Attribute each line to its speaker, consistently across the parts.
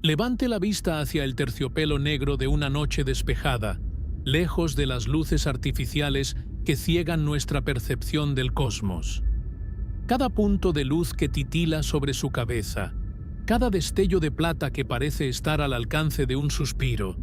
Speaker 1: Levante la vista hacia el terciopelo negro de una noche despejada, lejos de las luces artificiales que ciegan nuestra percepción del cosmos. Cada punto de luz que titila sobre su cabeza, cada destello de plata que parece estar al alcance de un suspiro,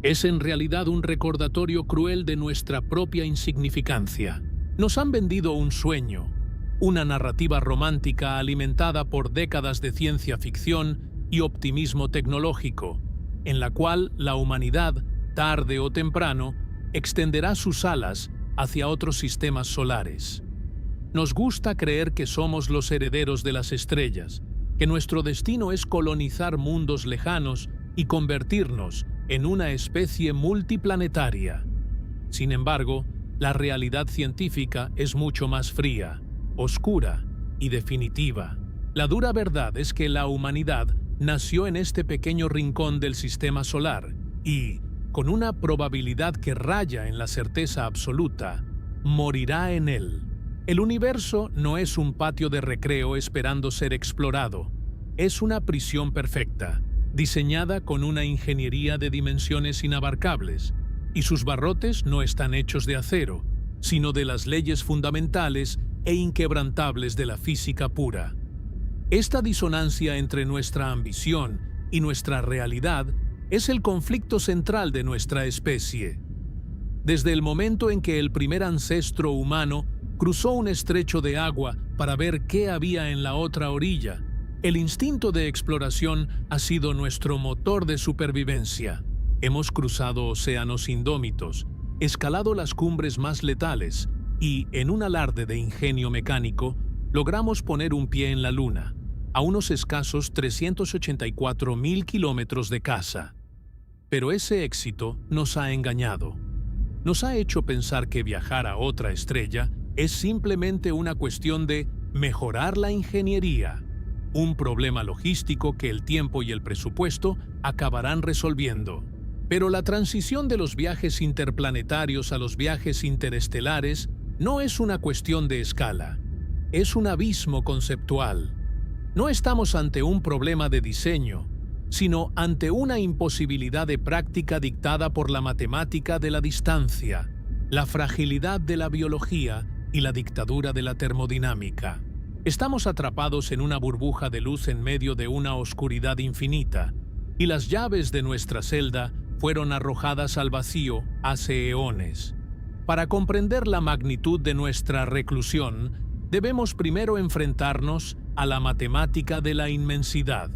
Speaker 1: es en realidad un recordatorio cruel de nuestra propia insignificancia. Nos han vendido un sueño, una narrativa romántica alimentada por décadas de ciencia ficción y optimismo tecnológico, en la cual la humanidad, tarde o temprano, extenderá sus alas hacia otros sistemas solares. Nos gusta creer que somos los herederos de las estrellas, que nuestro destino es colonizar mundos lejanos y convertirnos en una especie multiplanetaria. Sin embargo, la realidad científica es mucho más fría, oscura y definitiva. La dura verdad es que la humanidad nació en este pequeño rincón del sistema solar y, con una probabilidad que raya en la certeza absoluta, morirá en él. El universo no es un patio de recreo esperando ser explorado. Es una prisión perfecta, diseñada con una ingeniería de dimensiones inabarcables, y sus barrotes no están hechos de acero, sino de las leyes fundamentales e inquebrantables de la física pura. Esta disonancia entre nuestra ambición y nuestra realidad es el conflicto central de nuestra especie. Desde el momento en que el primer ancestro humano cruzó un estrecho de agua para ver qué había en la otra orilla, el instinto de exploración ha sido nuestro motor de supervivencia. Hemos cruzado océanos indómitos, escalado las cumbres más letales y, en un alarde de ingenio mecánico, logramos poner un pie en la Luna, a unos escasos 384.000 kilómetros de casa. Pero ese éxito nos ha engañado. Nos ha hecho pensar que viajar a otra estrella es simplemente una cuestión de mejorar la ingeniería, un problema logístico que el tiempo y el presupuesto acabarán resolviendo. Pero la transición de los viajes interplanetarios a los viajes interestelares no es una cuestión de escala, es un abismo conceptual. No estamos ante un problema de diseño, sino ante una imposibilidad de práctica dictada por la matemática de la distancia, la fragilidad de la biología y la dictadura de la termodinámica. Estamos atrapados en una burbuja de luz en medio de una oscuridad infinita, y las llaves de nuestra celda fueron arrojadas al vacío hace eones. Para comprender la magnitud de nuestra reclusión, debemos primero enfrentarnos a la matemática de la inmensidad.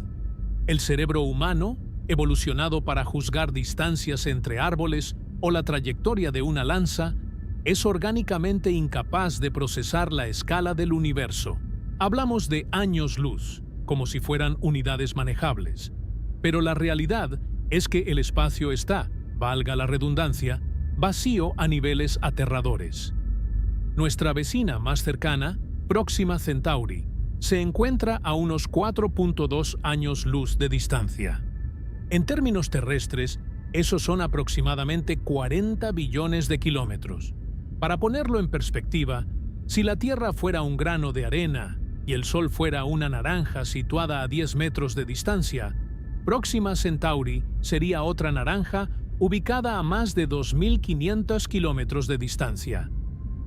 Speaker 1: El cerebro humano, evolucionado para juzgar distancias entre árboles o la trayectoria de una lanza, es orgánicamente incapaz de procesar la escala del universo. Hablamos de años luz, como si fueran unidades manejables. Pero la realidad es que el espacio está, valga la redundancia, vacío a niveles aterradores. Nuestra vecina más cercana, Próxima Centauri, se encuentra a unos 4.2 años luz de distancia. En términos terrestres, esos son aproximadamente 40 billones de kilómetros. Para ponerlo en perspectiva, si la Tierra fuera un grano de arena y el Sol fuera una naranja situada a 10 metros de distancia, Próxima Centauri sería otra naranja ubicada a más de 2.500 kilómetros de distancia.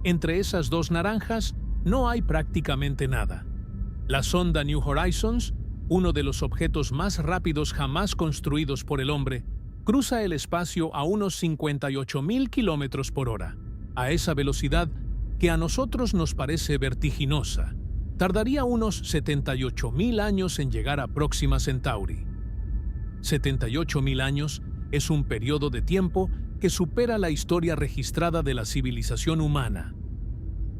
Speaker 1: Entre esas dos naranjas no hay prácticamente nada. La sonda New Horizons, uno de los objetos más rápidos jamás construidos por el hombre, cruza el espacio a unos 58.000 kilómetros por hora. A esa velocidad, que a nosotros nos parece vertiginosa, tardaría unos 78.000 años en llegar a Próxima Centauri. 78.000 años es un periodo de tiempo que supera la historia registrada de la civilización humana.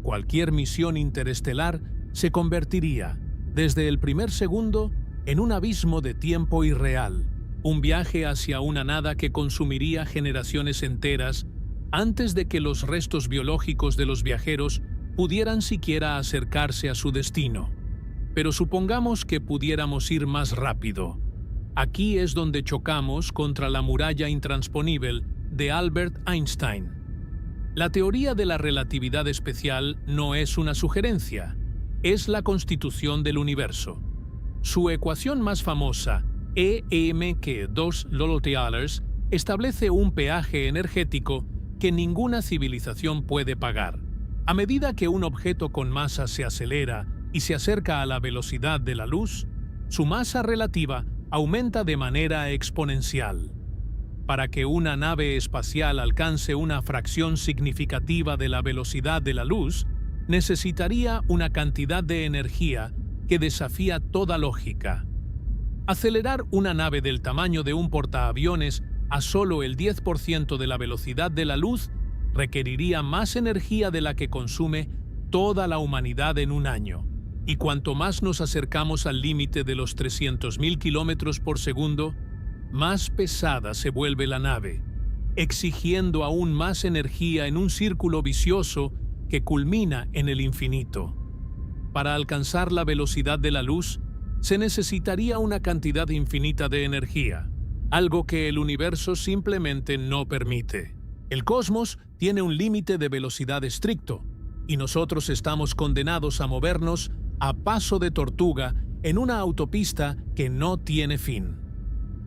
Speaker 1: Cualquier misión interestelar se convertiría, desde el primer segundo, en un abismo de tiempo irreal, un viaje hacia una nada que consumiría generaciones enteras antes de que los restos biológicos de los viajeros pudieran siquiera acercarse a su destino. Pero supongamos que pudiéramos ir más rápido. Aquí es donde chocamos contra la muralla intransponible de Albert Einstein. La teoría de la relatividad especial no es una sugerencia, es la constitución del universo. Su ecuación más famosa, EMQ 2 Lolothalers establece un peaje energético que ninguna civilización puede pagar. A medida que un objeto con masa se acelera y se acerca a la velocidad de la luz, su masa relativa aumenta de manera exponencial. Para que una nave espacial alcance una fracción significativa de la velocidad de la luz, necesitaría una cantidad de energía que desafía toda lógica. Acelerar una nave del tamaño de un portaaviones a solo el 10% de la velocidad de la luz requeriría más energía de la que consume toda la humanidad en un año. Y cuanto más nos acercamos al límite de los 300.000 kilómetros por segundo, más pesada se vuelve la nave, exigiendo aún más energía en un círculo vicioso que culmina en el infinito. Para alcanzar la velocidad de la luz, se necesitaría una cantidad infinita de energía, algo que el universo simplemente no permite. El cosmos tiene un límite de velocidad estricto, y nosotros estamos condenados a movernos a paso de tortuga en una autopista que no tiene fin.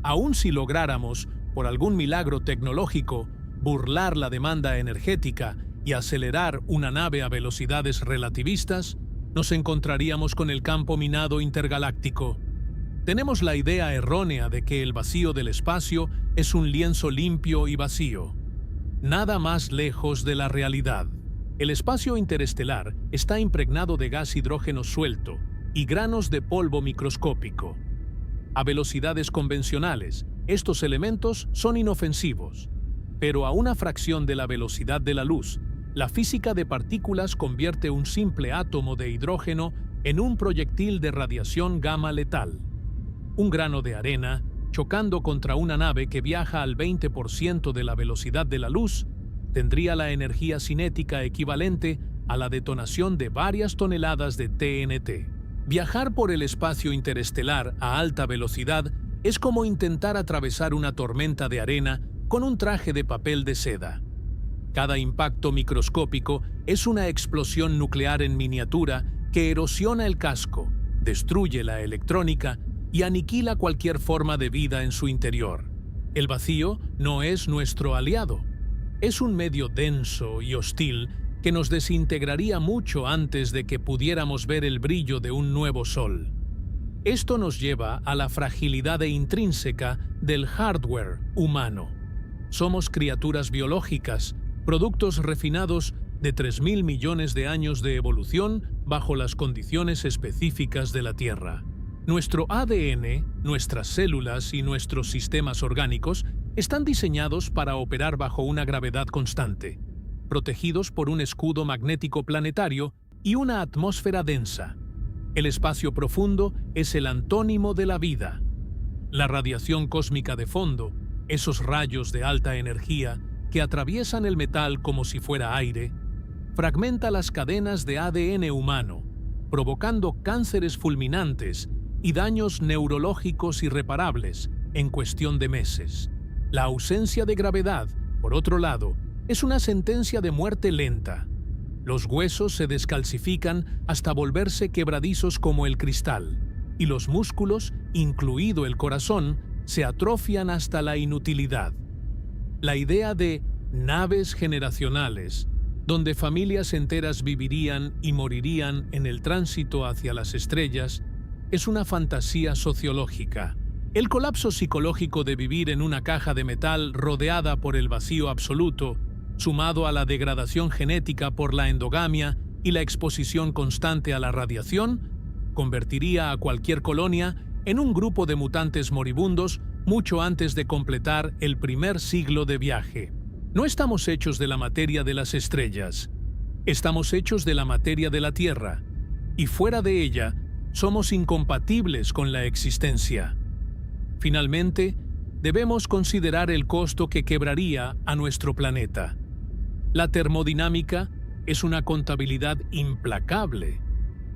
Speaker 1: Aun si lográramos, por algún milagro tecnológico, burlar la demanda energética y acelerar una nave a velocidades relativistas, nos encontraríamos con el campo minado intergaláctico. Tenemos la idea errónea de que el vacío del espacio es un lienzo limpio y vacío. Nada más lejos de la realidad. El espacio interestelar está impregnado de gas hidrógeno suelto y granos de polvo microscópico. A velocidades convencionales, estos elementos son inofensivos, pero a una fracción de la velocidad de la luz, la física de partículas convierte un simple átomo de hidrógeno en un proyectil de radiación gamma letal. Un grano de arena, chocando contra una nave que viaja al 20% de la velocidad de la luz, tendría la energía cinética equivalente a la detonación de varias toneladas de TNT. Viajar por el espacio interestelar a alta velocidad es como intentar atravesar una tormenta de arena con un traje de papel de seda. Cada impacto microscópico es una explosión nuclear en miniatura que erosiona el casco, destruye la electrónica y aniquila cualquier forma de vida en su interior. El vacío no es nuestro aliado. Es un medio denso y hostil que nos desintegraría mucho antes de que pudiéramos ver el brillo de un nuevo sol. Esto nos lleva a la fragilidad intrínseca del hardware humano. Somos criaturas biológicas, productos refinados de 3.000 millones de años de evolución bajo las condiciones específicas de la Tierra. Nuestro ADN, nuestras células y nuestros sistemas orgánicos están diseñados para operar bajo una gravedad constante, protegidos por un escudo magnético planetario y una atmósfera densa. El espacio profundo es el antónimo de la vida. La radiación cósmica de fondo, esos rayos de alta energía que atraviesan el metal como si fuera aire, fragmenta las cadenas de ADN humano, provocando cánceres fulminantes y daños neurológicos irreparables en cuestión de meses. La ausencia de gravedad, por otro lado, es una sentencia de muerte lenta. Los huesos se descalcifican hasta volverse quebradizos como el cristal, y los músculos, incluido el corazón, se atrofian hasta la inutilidad. La idea de naves generacionales, donde familias enteras vivirían y morirían en el tránsito hacia las estrellas, es una fantasía sociológica. El colapso psicológico de vivir en una caja de metal rodeada por el vacío absoluto, sumado a la degradación genética por la endogamia y la exposición constante a la radiación, convertiría a cualquier colonia en un grupo de mutantes moribundos mucho antes de completar el primer siglo de viaje. No estamos hechos de la materia de las estrellas, estamos hechos de la materia de la Tierra, y fuera de ella somos incompatibles con la existencia. Finalmente, debemos considerar el costo que quebraría a nuestro planeta. La termodinámica es una contabilidad implacable.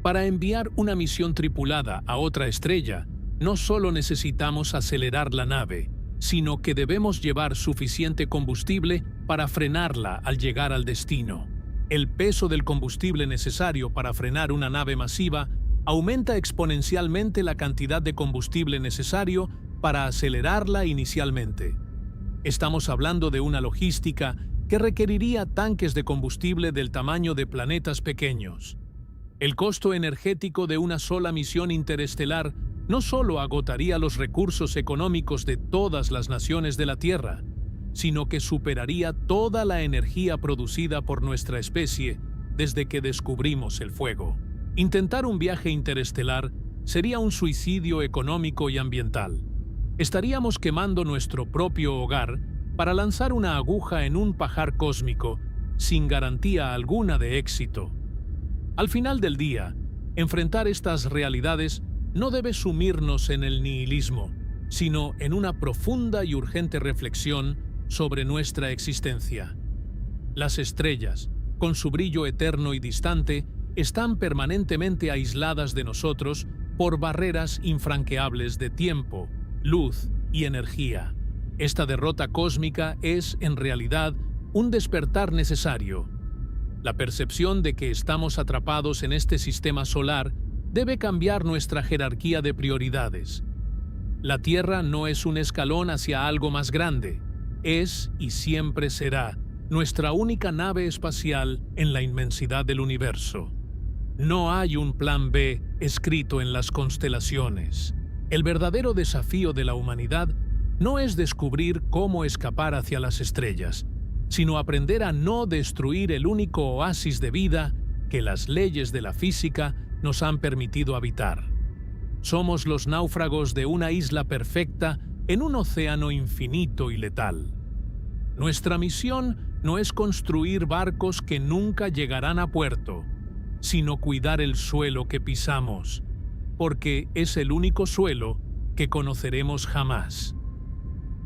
Speaker 1: Para enviar una misión tripulada a otra estrella, no solo necesitamos acelerar la nave, sino que debemos llevar suficiente combustible para frenarla al llegar al destino. El peso del combustible necesario para frenar una nave masiva aumenta exponencialmente la cantidad de combustible necesario para acelerarla inicialmente. Estamos hablando de una logística que requeriría tanques de combustible del tamaño de planetas pequeños. El costo energético de una sola misión interestelar no solo agotaría los recursos económicos de todas las naciones de la Tierra, sino que superaría toda la energía producida por nuestra especie desde que descubrimos el fuego. Intentar un viaje interestelar sería un suicidio económico y ambiental. Estaríamos quemando nuestro propio hogar para lanzar una aguja en un pajar cósmico sin garantía alguna de éxito. Al final del día, enfrentar estas realidades no debe sumirnos en el nihilismo, sino en una profunda y urgente reflexión sobre nuestra existencia. Las estrellas, con su brillo eterno y distante, están permanentemente aisladas de nosotros por barreras infranqueables de tiempo, luz y energía. Esta derrota cósmica es, en realidad, un despertar necesario. La percepción de que estamos atrapados en este sistema solar debe cambiar nuestra jerarquía de prioridades. La Tierra no es un escalón hacia algo más grande, es y siempre será nuestra única nave espacial en la inmensidad del universo. No hay un plan B escrito en las constelaciones. El verdadero desafío de la humanidad no es descubrir cómo escapar hacia las estrellas, sino aprender a no destruir el único oasis de vida que las leyes de la física nos han permitido habitar. Somos los náufragos de una isla perfecta en un océano infinito y letal. Nuestra misión no es construir barcos que nunca llegarán a puerto, sino cuidar el suelo que pisamos, porque es el único suelo que conoceremos jamás.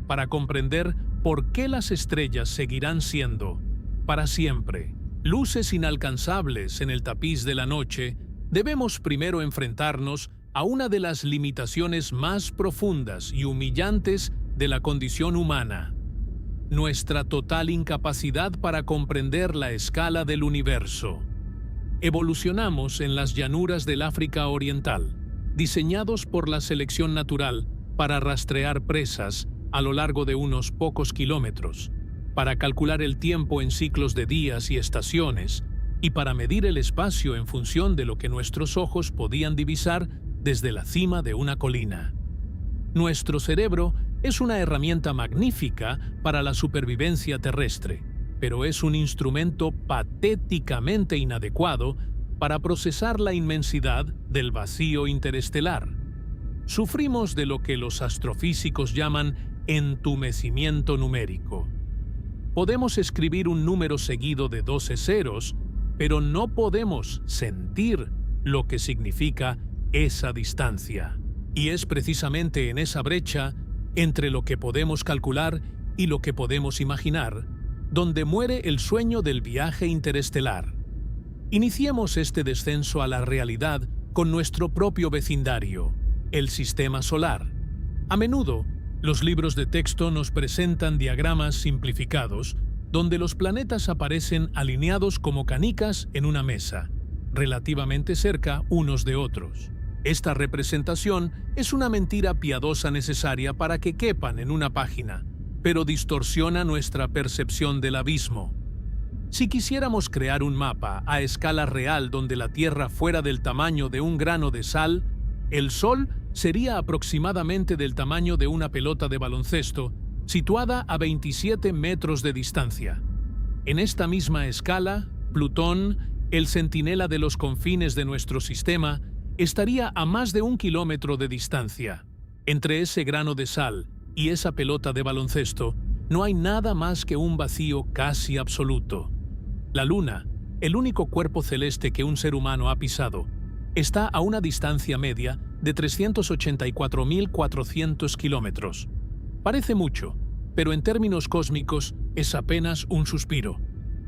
Speaker 1: Para comprender por qué las estrellas seguirán siendo, para siempre, luces inalcanzables en el tapiz de la noche, debemos primero enfrentarnos a una de las limitaciones más profundas y humillantes de la condición humana: nuestra total incapacidad para comprender la escala del universo. Evolucionamos en las llanuras del África Oriental, diseñados por la selección natural para rastrear presas a lo largo de unos pocos kilómetros, para calcular el tiempo en ciclos de días y estaciones, y para medir el espacio en función de lo que nuestros ojos podían divisar desde la cima de una colina. Nuestro cerebro es una herramienta magnífica para la supervivencia terrestre, pero es un instrumento patéticamente inadecuado para procesar la inmensidad del vacío interestelar. Sufrimos de lo que los astrofísicos llaman entumecimiento numérico. Podemos escribir un número seguido de 12 ceros, pero no podemos sentir lo que significa esa distancia. Y es precisamente en esa brecha entre lo que podemos calcular y lo que podemos imaginar donde muere el sueño del viaje interestelar. Iniciemos este descenso a la realidad con nuestro propio vecindario, el Sistema Solar. A menudo, los libros de texto nos presentan diagramas simplificados donde los planetas aparecen alineados como canicas en una mesa, relativamente cerca unos de otros. Esta representación es una mentira piadosa necesaria para que quepan en una página, pero distorsiona nuestra percepción del abismo. Si quisiéramos crear un mapa a escala real donde la Tierra fuera del tamaño de un grano de sal, el Sol sería aproximadamente del tamaño de una pelota de baloncesto, situada a 27 metros de distancia. En esta misma escala, Plutón, el centinela de los confines de nuestro sistema, estaría a más de 1 kilómetro de distancia. Entre ese grano de sal y esa pelota de baloncesto no hay nada más que un vacío casi absoluto. La Luna, el único cuerpo celeste que un ser humano ha pisado, está a una distancia media de 384.400 kilómetros. Parece mucho, pero en términos cósmicos es apenas un suspiro.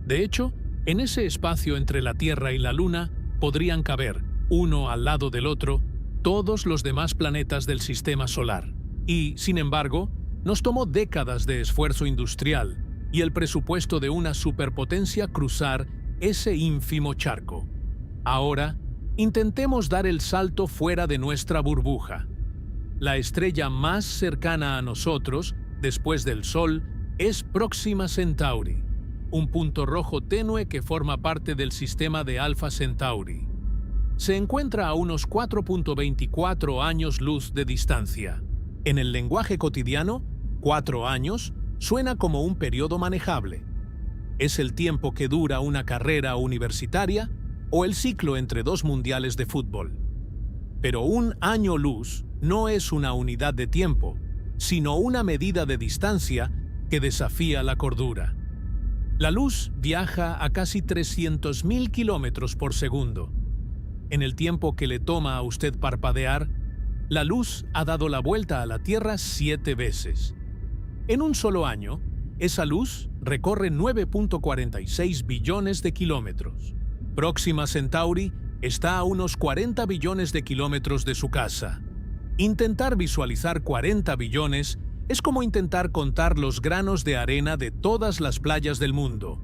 Speaker 1: De hecho, en ese espacio entre la Tierra y la Luna podrían caber, uno al lado del otro, todos los demás planetas del Sistema Solar. Y, sin embargo, nos tomó décadas de esfuerzo industrial y el presupuesto de una superpotencia cruzar ese ínfimo charco. Ahora, intentemos dar el salto fuera de nuestra burbuja. la estrella más cercana a nosotros, después del Sol, es Próxima Centauri, un punto rojo tenue que forma parte del sistema de Alpha Centauri. Se encuentra a unos 4.24 años luz de distancia. En el lenguaje cotidiano, 4 años suena como un periodo manejable. Es el tiempo que dura una carrera universitaria o el ciclo entre 2 mundiales de fútbol. Pero un año luz no es una unidad de tiempo, sino una medida de distancia que desafía la cordura. La luz viaja a casi 300.000 kilómetros por segundo. En el tiempo que le toma a usted parpadear, la luz ha dado la vuelta a la Tierra 7 veces. En un solo año, esa luz recorre 9.46 billones de kilómetros. Próxima Centauri está a unos 40 billones de kilómetros de su casa. Intentar visualizar 40 billones es como intentar contar los granos de arena de todas las playas del mundo,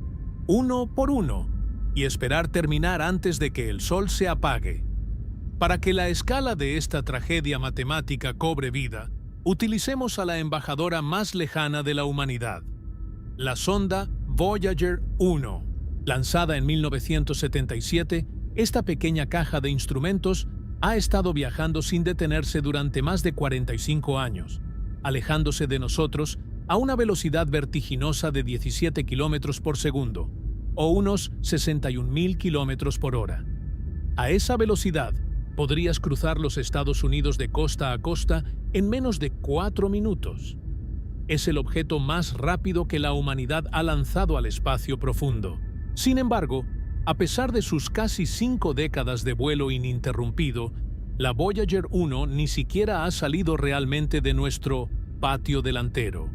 Speaker 1: uno por uno, y esperar terminar antes de que el sol se apague. Para que la escala de esta tragedia matemática cobre vida, utilicemos a la embajadora más lejana de la humanidad, la sonda Voyager 1. Lanzada en 1977, esta pequeña caja de instrumentos ha estado viajando sin detenerse durante más de 45 años, alejándose de nosotros a una velocidad vertiginosa de 17 kilómetros por segundo, o unos 61.000 kilómetros por hora. A esa velocidad, podrías cruzar los Estados Unidos de costa a costa en menos de 4 minutos. Es el objeto más rápido que la humanidad ha lanzado al espacio profundo. Sin embargo, a pesar de sus casi 5 décadas de vuelo ininterrumpido, la Voyager 1 ni siquiera ha salido realmente de nuestro patio delantero.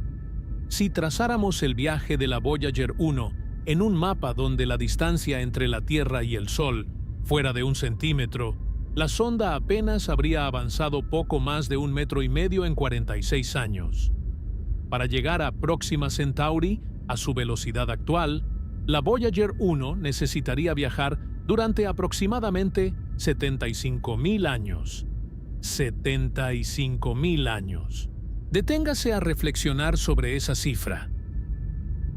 Speaker 1: Si trazáramos el viaje de la Voyager 1 en un mapa donde la distancia entre la Tierra y el Sol fuera de 1 centímetro, la sonda apenas habría avanzado poco más de 1,5 metros en 46 años. Para llegar a Próxima Centauri, a su velocidad actual, la Voyager 1 necesitaría viajar durante aproximadamente 75.000 años. 75.000 años. Deténgase a reflexionar sobre esa cifra.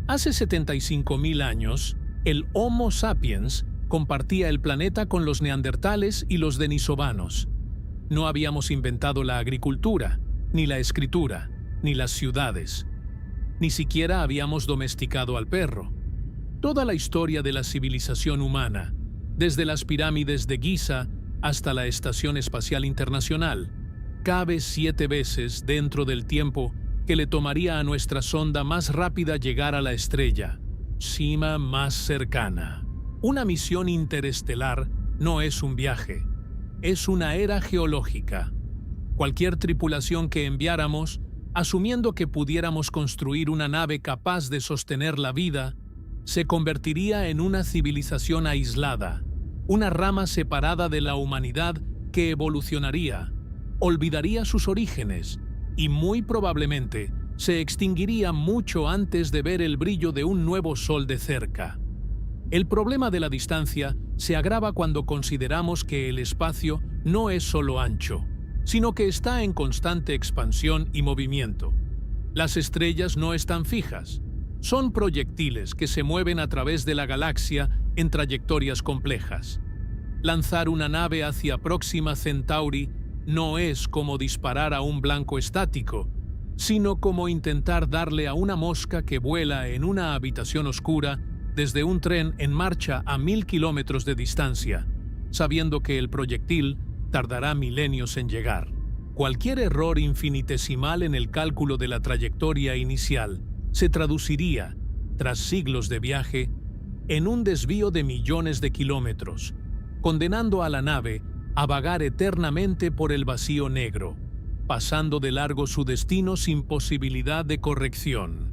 Speaker 1: Hace 75.000 años, el Homo sapiens compartía el planeta con los neandertales y los denisovanos. No habíamos inventado la agricultura, ni la escritura, ni las ciudades. Ni siquiera habíamos domesticado al perro. Toda la historia de la civilización humana, desde las pirámides de Giza hasta la Estación Espacial Internacional, cabe 7 veces dentro del tiempo que le tomaría a nuestra sonda más rápida llegar a la estrella, cima más cercana. Una misión interestelar no es un viaje, es una era geológica. Cualquier tripulación que enviáramos, asumiendo que pudiéramos construir una nave capaz de sostener la vida, se convertiría en una civilización aislada, una rama separada de la humanidad que evolucionaría, olvidaría sus orígenes y muy probablemente se extinguiría mucho antes de ver el brillo de un nuevo sol de cerca. El problema de la distancia se agrava cuando consideramos que el espacio no es solo ancho, sino que está en constante expansión y movimiento. Las estrellas no están fijas. Son proyectiles que se mueven a través de la galaxia en trayectorias complejas. Lanzar una nave hacia Próxima Centauri no es como disparar a un blanco estático, sino como intentar darle a una mosca que vuela en una habitación oscura desde un tren en marcha a 1.000 kilómetros de distancia, sabiendo que el proyectil tardará milenios en llegar. Cualquier error infinitesimal en el cálculo de la trayectoria inicial se traduciría, tras siglos de viaje, en un desvío de millones de kilómetros, condenando a la nave a vagar eternamente por el vacío negro, pasando de largo su destino sin posibilidad de corrección.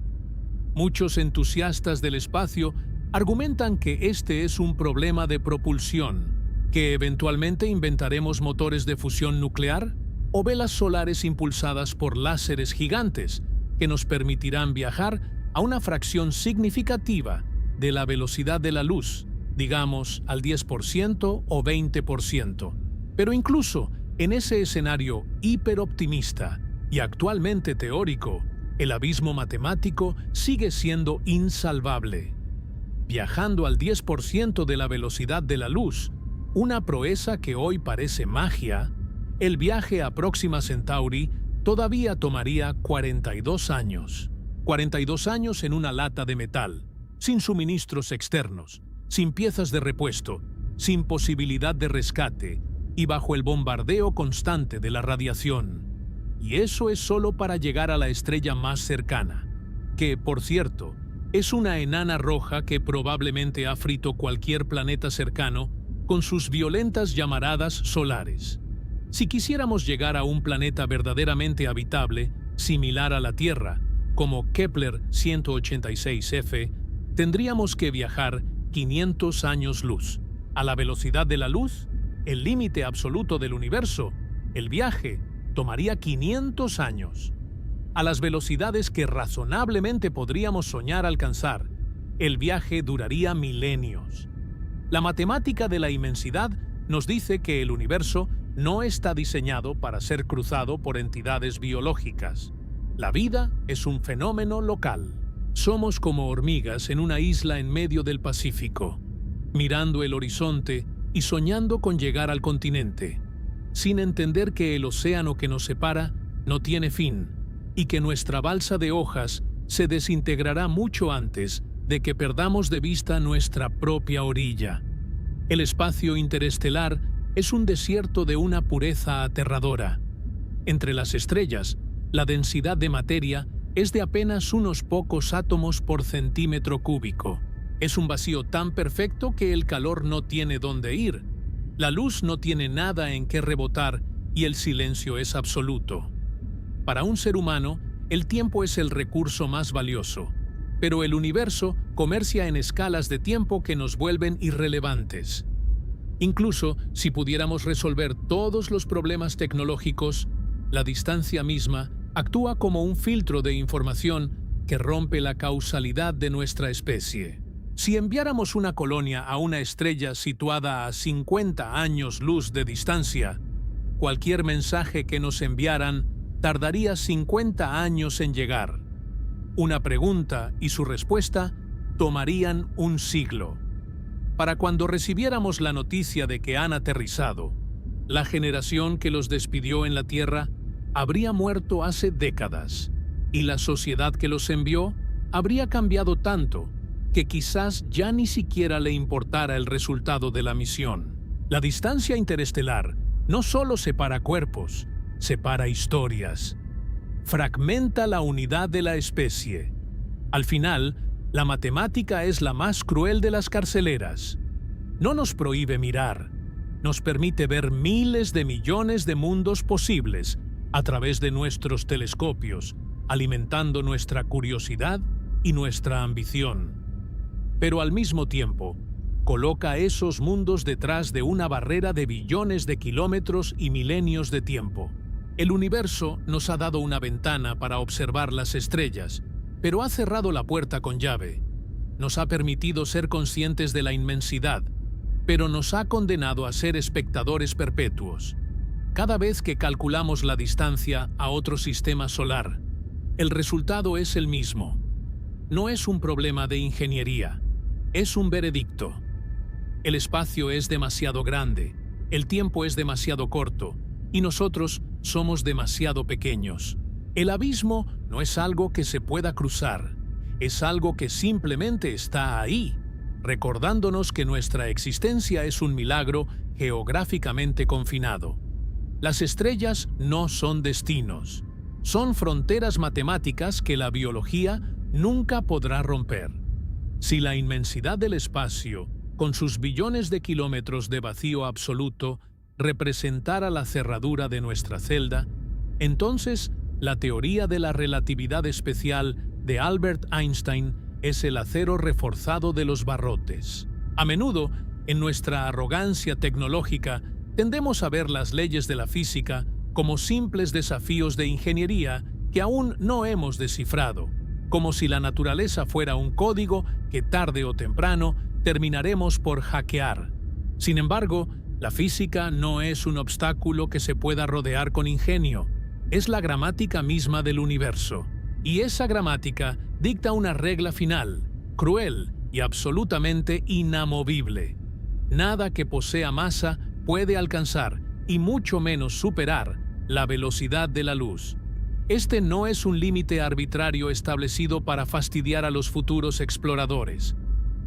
Speaker 1: Muchos entusiastas del espacio argumentan que este es un problema de propulsión, que eventualmente inventaremos motores de fusión nuclear o velas solares impulsadas por láseres gigantes que nos permitirán viajar a una fracción significativa de la velocidad de la luz, digamos al 10% o 20%. Pero incluso En ese escenario hiperoptimista y actualmente teórico, el abismo matemático sigue siendo insalvable. Viajando al 10% de la velocidad de la luz, una proeza que hoy parece magia, el viaje a Próxima Centauri todavía tomaría 42 años. 42 años en una lata de metal, sin suministros externos, sin piezas de repuesto, sin posibilidad de rescate y bajo el bombardeo constante de la radiación. Y eso es solo para llegar a la estrella más cercana, que, por cierto, es una enana roja que probablemente ha frito cualquier planeta cercano con sus violentas llamaradas solares. Si quisiéramos llegar a un planeta verdaderamente habitable, similar a la Tierra, como Kepler 186f, tendríamos que viajar 500 años luz. A la velocidad de la luz, el límite absoluto del universo, el viaje tomaría 500 años. A las velocidades que razonablemente podríamos soñar alcanzar, el viaje duraría milenios. La matemática de la inmensidad nos dice que el universo no está diseñado para ser cruzado por entidades biológicas. La vida es un fenómeno local. Somos como hormigas en una isla en medio del Pacífico, mirando el horizonte y soñando con llegar al continente, sin entender que el océano que nos separa no tiene fin y que nuestra balsa de hojas se desintegrará mucho antes de que perdamos de vista nuestra propia orilla. El espacio interestelar es un desierto de una pureza aterradora. Entre las estrellas, la densidad de materia es de apenas unos pocos átomos por centímetro cúbico. Es un vacío tan perfecto que el calor no tiene dónde ir. La luz no tiene nada en qué rebotar y el silencio es absoluto. Para un ser humano, el tiempo es el recurso más valioso, pero el universo comercia en escalas de tiempo que nos vuelven irrelevantes. Incluso si pudiéramos resolver todos los problemas tecnológicos, la distancia misma actúa como un filtro de información que rompe la causalidad de nuestra especie. Si enviáramos una colonia a una estrella situada a 50 años luz de distancia, cualquier mensaje que nos enviaran tardaría 50 años en llegar. Una pregunta y su respuesta tomarían un siglo. Para cuando recibiéramos la noticia de que han aterrizado, la generación que los despidió en la Tierra habría muerto hace décadas, y la sociedad que los envió habría cambiado tanto que quizás ya ni siquiera le importara el resultado de la misión. La distancia interestelar no solo separa cuerpos, separa historias. Fragmenta la unidad de la especie. Al final, la matemática es la más cruel de las carceleras. No nos prohíbe mirar, nos permite ver miles de millones de mundos posibles a través de nuestros telescopios, alimentando nuestra curiosidad y nuestra ambición. Pero al mismo tiempo, coloca esos mundos detrás de una barrera de billones de kilómetros y milenios de tiempo. El universo nos ha dado una ventana para observar las estrellas, pero ha cerrado la puerta con llave. Nos ha permitido ser conscientes de la inmensidad, pero nos ha condenado a ser espectadores perpetuos. Cada vez que calculamos la distancia a otro sistema solar, el resultado es el mismo. No es un problema de ingeniería, es un veredicto. El espacio es demasiado grande, el tiempo es demasiado corto, y nosotros somos demasiado pequeños. El abismo no es algo que se pueda cruzar, es algo que simplemente está ahí, recordándonos que nuestra existencia es un milagro geográficamente confinado. Las estrellas no son destinos, son fronteras matemáticas que la biología nunca podrá romper. Si la inmensidad del espacio, con sus billones de kilómetros de vacío absoluto, representara la cerradura de nuestra celda, entonces la teoría de la relatividad especial de Albert Einstein es el acero reforzado de los barrotes. A menudo, en nuestra arrogancia tecnológica, tendemos a ver las leyes de la física como simples desafíos de ingeniería que aún no hemos descifrado, como si la naturaleza fuera un código que tarde o temprano terminaremos por hackear. Sin embargo, La física no es un obstáculo que se pueda rodear con ingenio, es la gramática misma del universo. Y esa gramática dicta una regla final, cruel y absolutamente inamovible. Nada que posea masa puede alcanzar, y mucho menos superar, la velocidad de la luz. Este no es un límite arbitrario establecido para fastidiar a los futuros exploradores.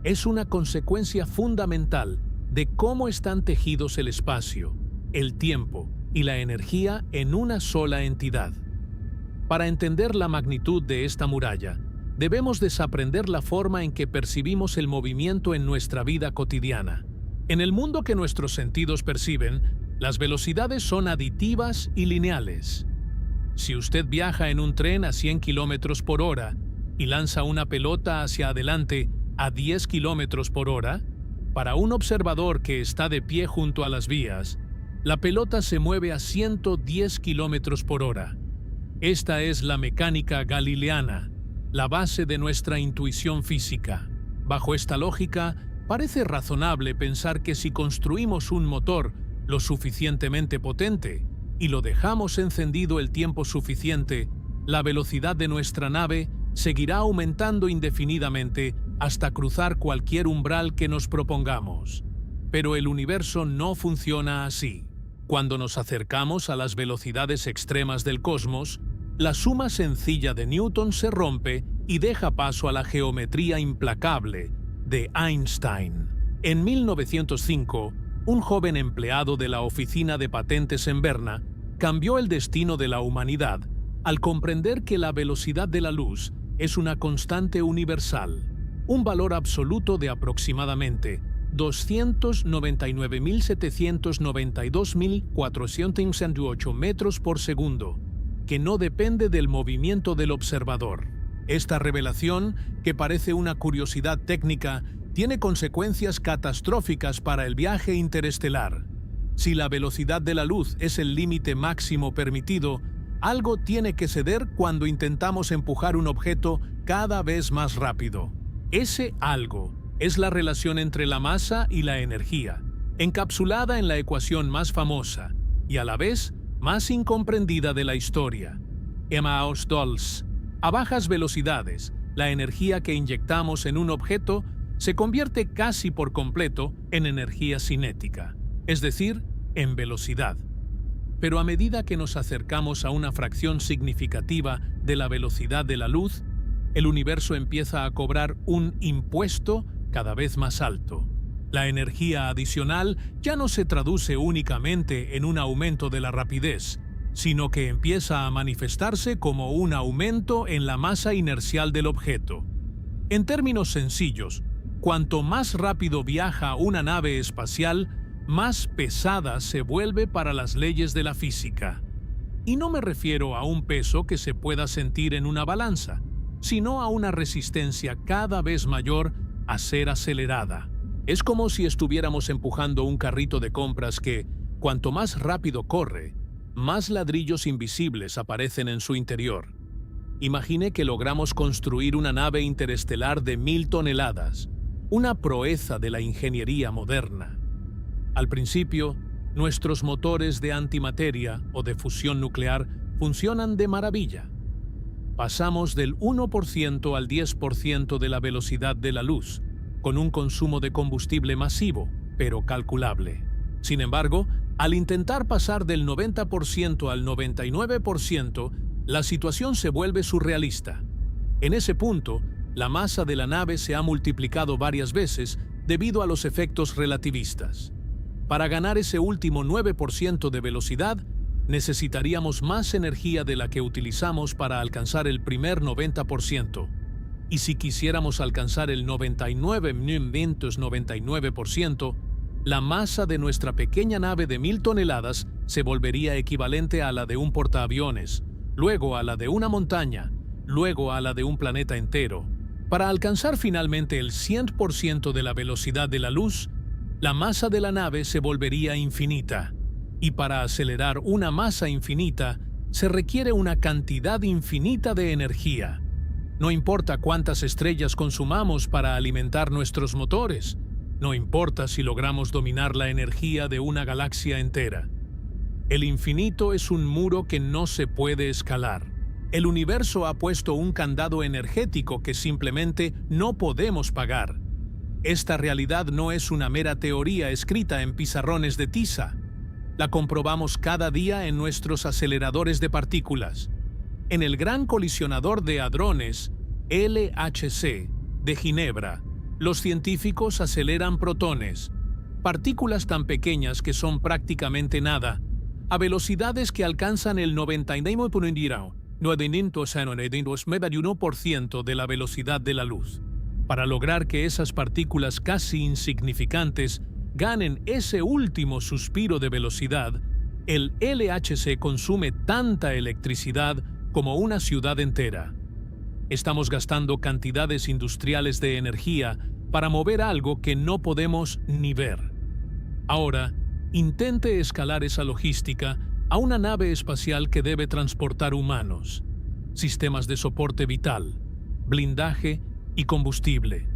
Speaker 1: Es una consecuencia fundamental de cómo están tejidos el espacio, el tiempo y la energía en una sola entidad. Para entender la magnitud de esta muralla, debemos desaprender la forma en que percibimos el movimiento en nuestra vida cotidiana. En el mundo que nuestros sentidos perciben, las velocidades son aditivas y lineales. Si usted viaja en un tren a 100 km por hora y lanza una pelota hacia adelante a 10 km por hora, para un observador que está de pie junto a las vías, la pelota se mueve a 110 km por hora. Esta es la mecánica galileana, la base de nuestra intuición física. Bajo esta lógica, parece razonable pensar que si construimos un motor lo suficientemente potente y lo dejamos encendido el tiempo suficiente, la velocidad de nuestra nave seguirá aumentando indefinidamente hasta cruzar cualquier umbral que nos propongamos. Pero el universo no funciona así. Cuando nos acercamos a las velocidades extremas del cosmos, la suma sencilla de Newton se rompe y deja paso a la geometría implacable de Einstein. En 1905, un joven empleado de la Oficina de Patentes en Berna cambió el destino de la humanidad al comprender que la velocidad de la luz es una constante universal, un valor absoluto de aproximadamente 299.792.468 metros por segundo, que no depende del movimiento del observador. Esta revelación, que parece una curiosidad técnica, tiene consecuencias catastróficas para el viaje interestelar. Si la velocidad de la luz es el límite máximo permitido, algo tiene que ceder cuando intentamos empujar un objeto cada vez más rápido. Ese algo es la relación entre la masa y la energía, encapsulada en la ecuación más famosa y a la vez más incomprendida de la historia, Eötvös. A bajas velocidades, la energía que inyectamos en un objeto se convierte casi por completo en energía cinética, es decir, en velocidad. Pero a medida que nos acercamos a una fracción significativa de la velocidad de la luz, el universo empieza a cobrar un impuesto cada vez más alto. La energía adicional ya no se traduce únicamente en un aumento de la rapidez, sino que empieza a manifestarse como un aumento en la masa inercial del objeto. En términos sencillos, cuanto más rápido viaja una nave espacial, más pesada se vuelve para las leyes de la física. Y no me refiero a un peso que se pueda sentir en una balanza, sino a una resistencia cada vez mayor a ser acelerada. Es como si estuviéramos empujando un carrito de compras que, cuanto más rápido corre, más ladrillos invisibles aparecen en su interior. Imagine que logramos construir una nave interestelar de 1000 toneladas, una proeza de la ingeniería moderna. Al principio, nuestros motores de antimateria o de fusión nuclear funcionan de maravilla. Pasamos del 1% al 10% de la velocidad de la luz, con un consumo de combustible masivo, pero calculable. Sin embargo, al intentar pasar del 90% al 99%, la situación se vuelve surrealista. En ese punto, la masa de la nave se ha multiplicado varias veces debido a los efectos relativistas. Para ganar ese último 9% de velocidad, necesitaríamos más energía de la que utilizamos para alcanzar el primer 90%. Y si quisiéramos alcanzar el 99.99%, la masa de nuestra pequeña nave de 1000 toneladas se volvería equivalente a la de un portaaviones, luego a la de una montaña, luego a la de un planeta entero. Para alcanzar finalmente el 100% de la velocidad de la luz, la masa de la nave se volvería infinita. Y para acelerar una masa infinita, se requiere una cantidad infinita de energía. No importa cuántas estrellas consumamos para alimentar nuestros motores, No importa si logramos dominar la energía de una galaxia entera. El infinito es un muro que no se puede escalar. El universo ha puesto un candado energético que simplemente no podemos pagar. Esta realidad no es una mera teoría escrita en pizarrones de tiza. La comprobamos cada día en nuestros aceleradores de partículas. En el Gran Colisionador de Hadrones, LHC, de Ginebra, los científicos aceleran protones, partículas tan pequeñas que son prácticamente nada, a velocidades que alcanzan el 99.991% de la velocidad de la luz. Para lograr que esas partículas casi insignificantes ganen ese último suspiro de velocidad, el LHC consume tanta electricidad como una ciudad entera. Estamos gastando cantidades industriales de energía para mover algo que no podemos ni ver. Ahora, intente escalar esa logística a una nave espacial que debe transportar humanos, sistemas de soporte vital, blindaje y combustible.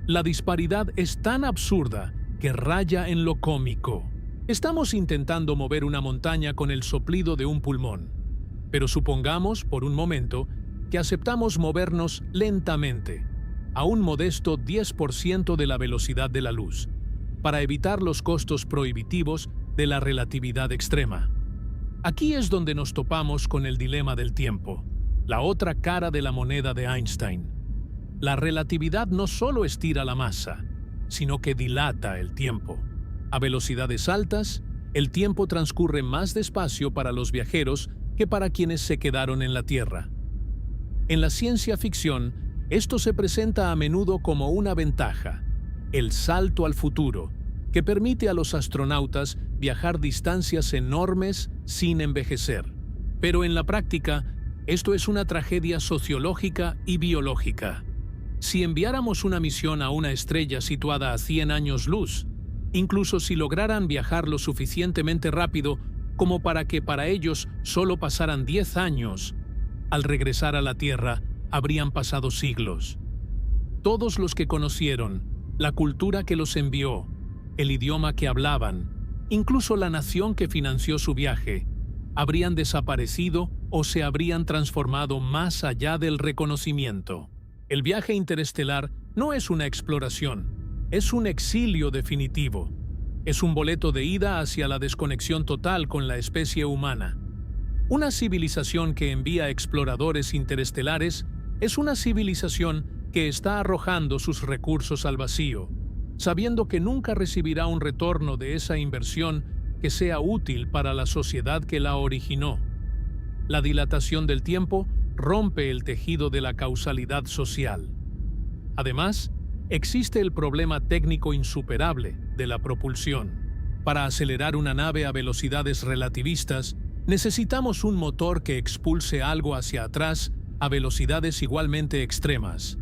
Speaker 1: La disparidad es tan absurda que raya en lo cómico. Estamos intentando mover una montaña con el soplido de un pulmón, pero supongamos, por un momento, que aceptamos movernos lentamente, a un modesto 10% de la velocidad de la luz, para evitar los costos prohibitivos de la relatividad extrema. Aquí es donde nos topamos con el dilema del tiempo, la otra cara de la moneda de Einstein. La relatividad no solo estira la masa, sino que dilata el tiempo. A velocidades altas, el tiempo transcurre más despacio para los viajeros que para quienes se quedaron en la Tierra. En la ciencia ficción, esto se presenta a menudo como una ventaja, el salto al futuro, que permite a los astronautas viajar distancias enormes sin envejecer. Pero en la práctica, esto es una tragedia sociológica y biológica. Si enviáramos una misión a una estrella situada a 100 años luz, incluso si lograran viajar lo suficientemente rápido como para que para ellos solo pasaran 10 años, al regresar a la Tierra habrían pasado siglos. Todos los que conocieron, la cultura que los envió, el idioma que hablaban, incluso la nación que financió su viaje, habrían desaparecido o se habrían transformado más allá del reconocimiento. El viaje interestelar no es una exploración, es un exilio definitivo. Es un boleto de ida hacia la desconexión total con la especie humana. Una civilización que envía exploradores interestelares es una civilización que está arrojando sus recursos al vacío, sabiendo que nunca recibirá un retorno de esa inversión que sea útil para la sociedad que la originó. La dilatación del tiempo rompe el tejido de la causalidad social. Además, existe el problema técnico insuperable de la propulsión. Para acelerar una nave a velocidades relativistas, necesitamos un motor que expulse algo hacia atrás a velocidades igualmente extremas.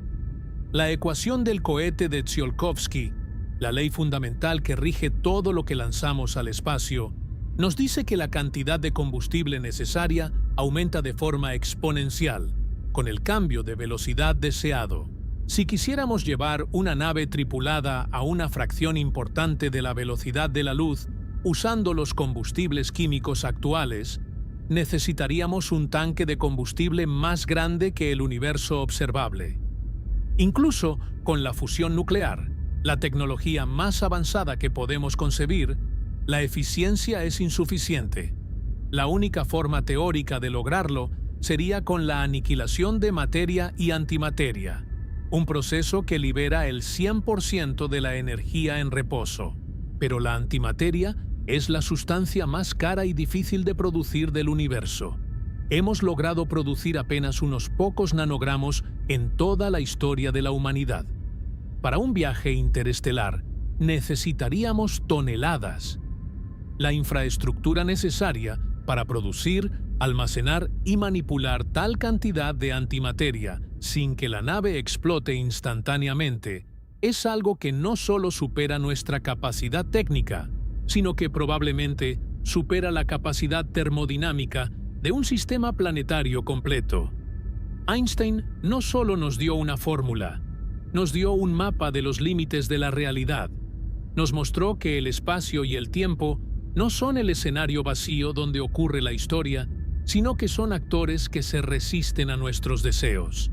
Speaker 1: La ecuación del cohete de Tsiolkovsky, la ley fundamental que rige todo lo que lanzamos al espacio, nos dice que la cantidad de combustible necesaria aumenta de forma exponencial, con el cambio de velocidad deseado. Si quisiéramos llevar una nave tripulada a una fracción importante de la velocidad de la luz, usando los combustibles químicos actuales, necesitaríamos un tanque de combustible más grande que el universo observable. Incluso con la fusión nuclear, la tecnología más avanzada que podemos concebir, la eficiencia es insuficiente. La única forma teórica de lograrlo sería con la aniquilación de materia y antimateria, un proceso que libera el 100% de la energía en reposo. Pero la antimateria es la sustancia más cara y difícil de producir del universo. Hemos logrado producir apenas unos pocos nanogramos en toda la historia de la humanidad. Para un viaje interestelar, necesitaríamos toneladas. La infraestructura necesaria para producir, almacenar y manipular tal cantidad de antimateria sin que la nave explote instantáneamente es algo que no solo supera nuestra capacidad técnica, sino que probablemente supera la capacidad termodinámica de un sistema planetario completo. Einstein no solo nos dio una fórmula, nos dio un mapa de los límites de la realidad, Nos mostró que el espacio y el tiempo no son el escenario vacío donde ocurre la historia, sino que son actores que se resisten a nuestros deseos.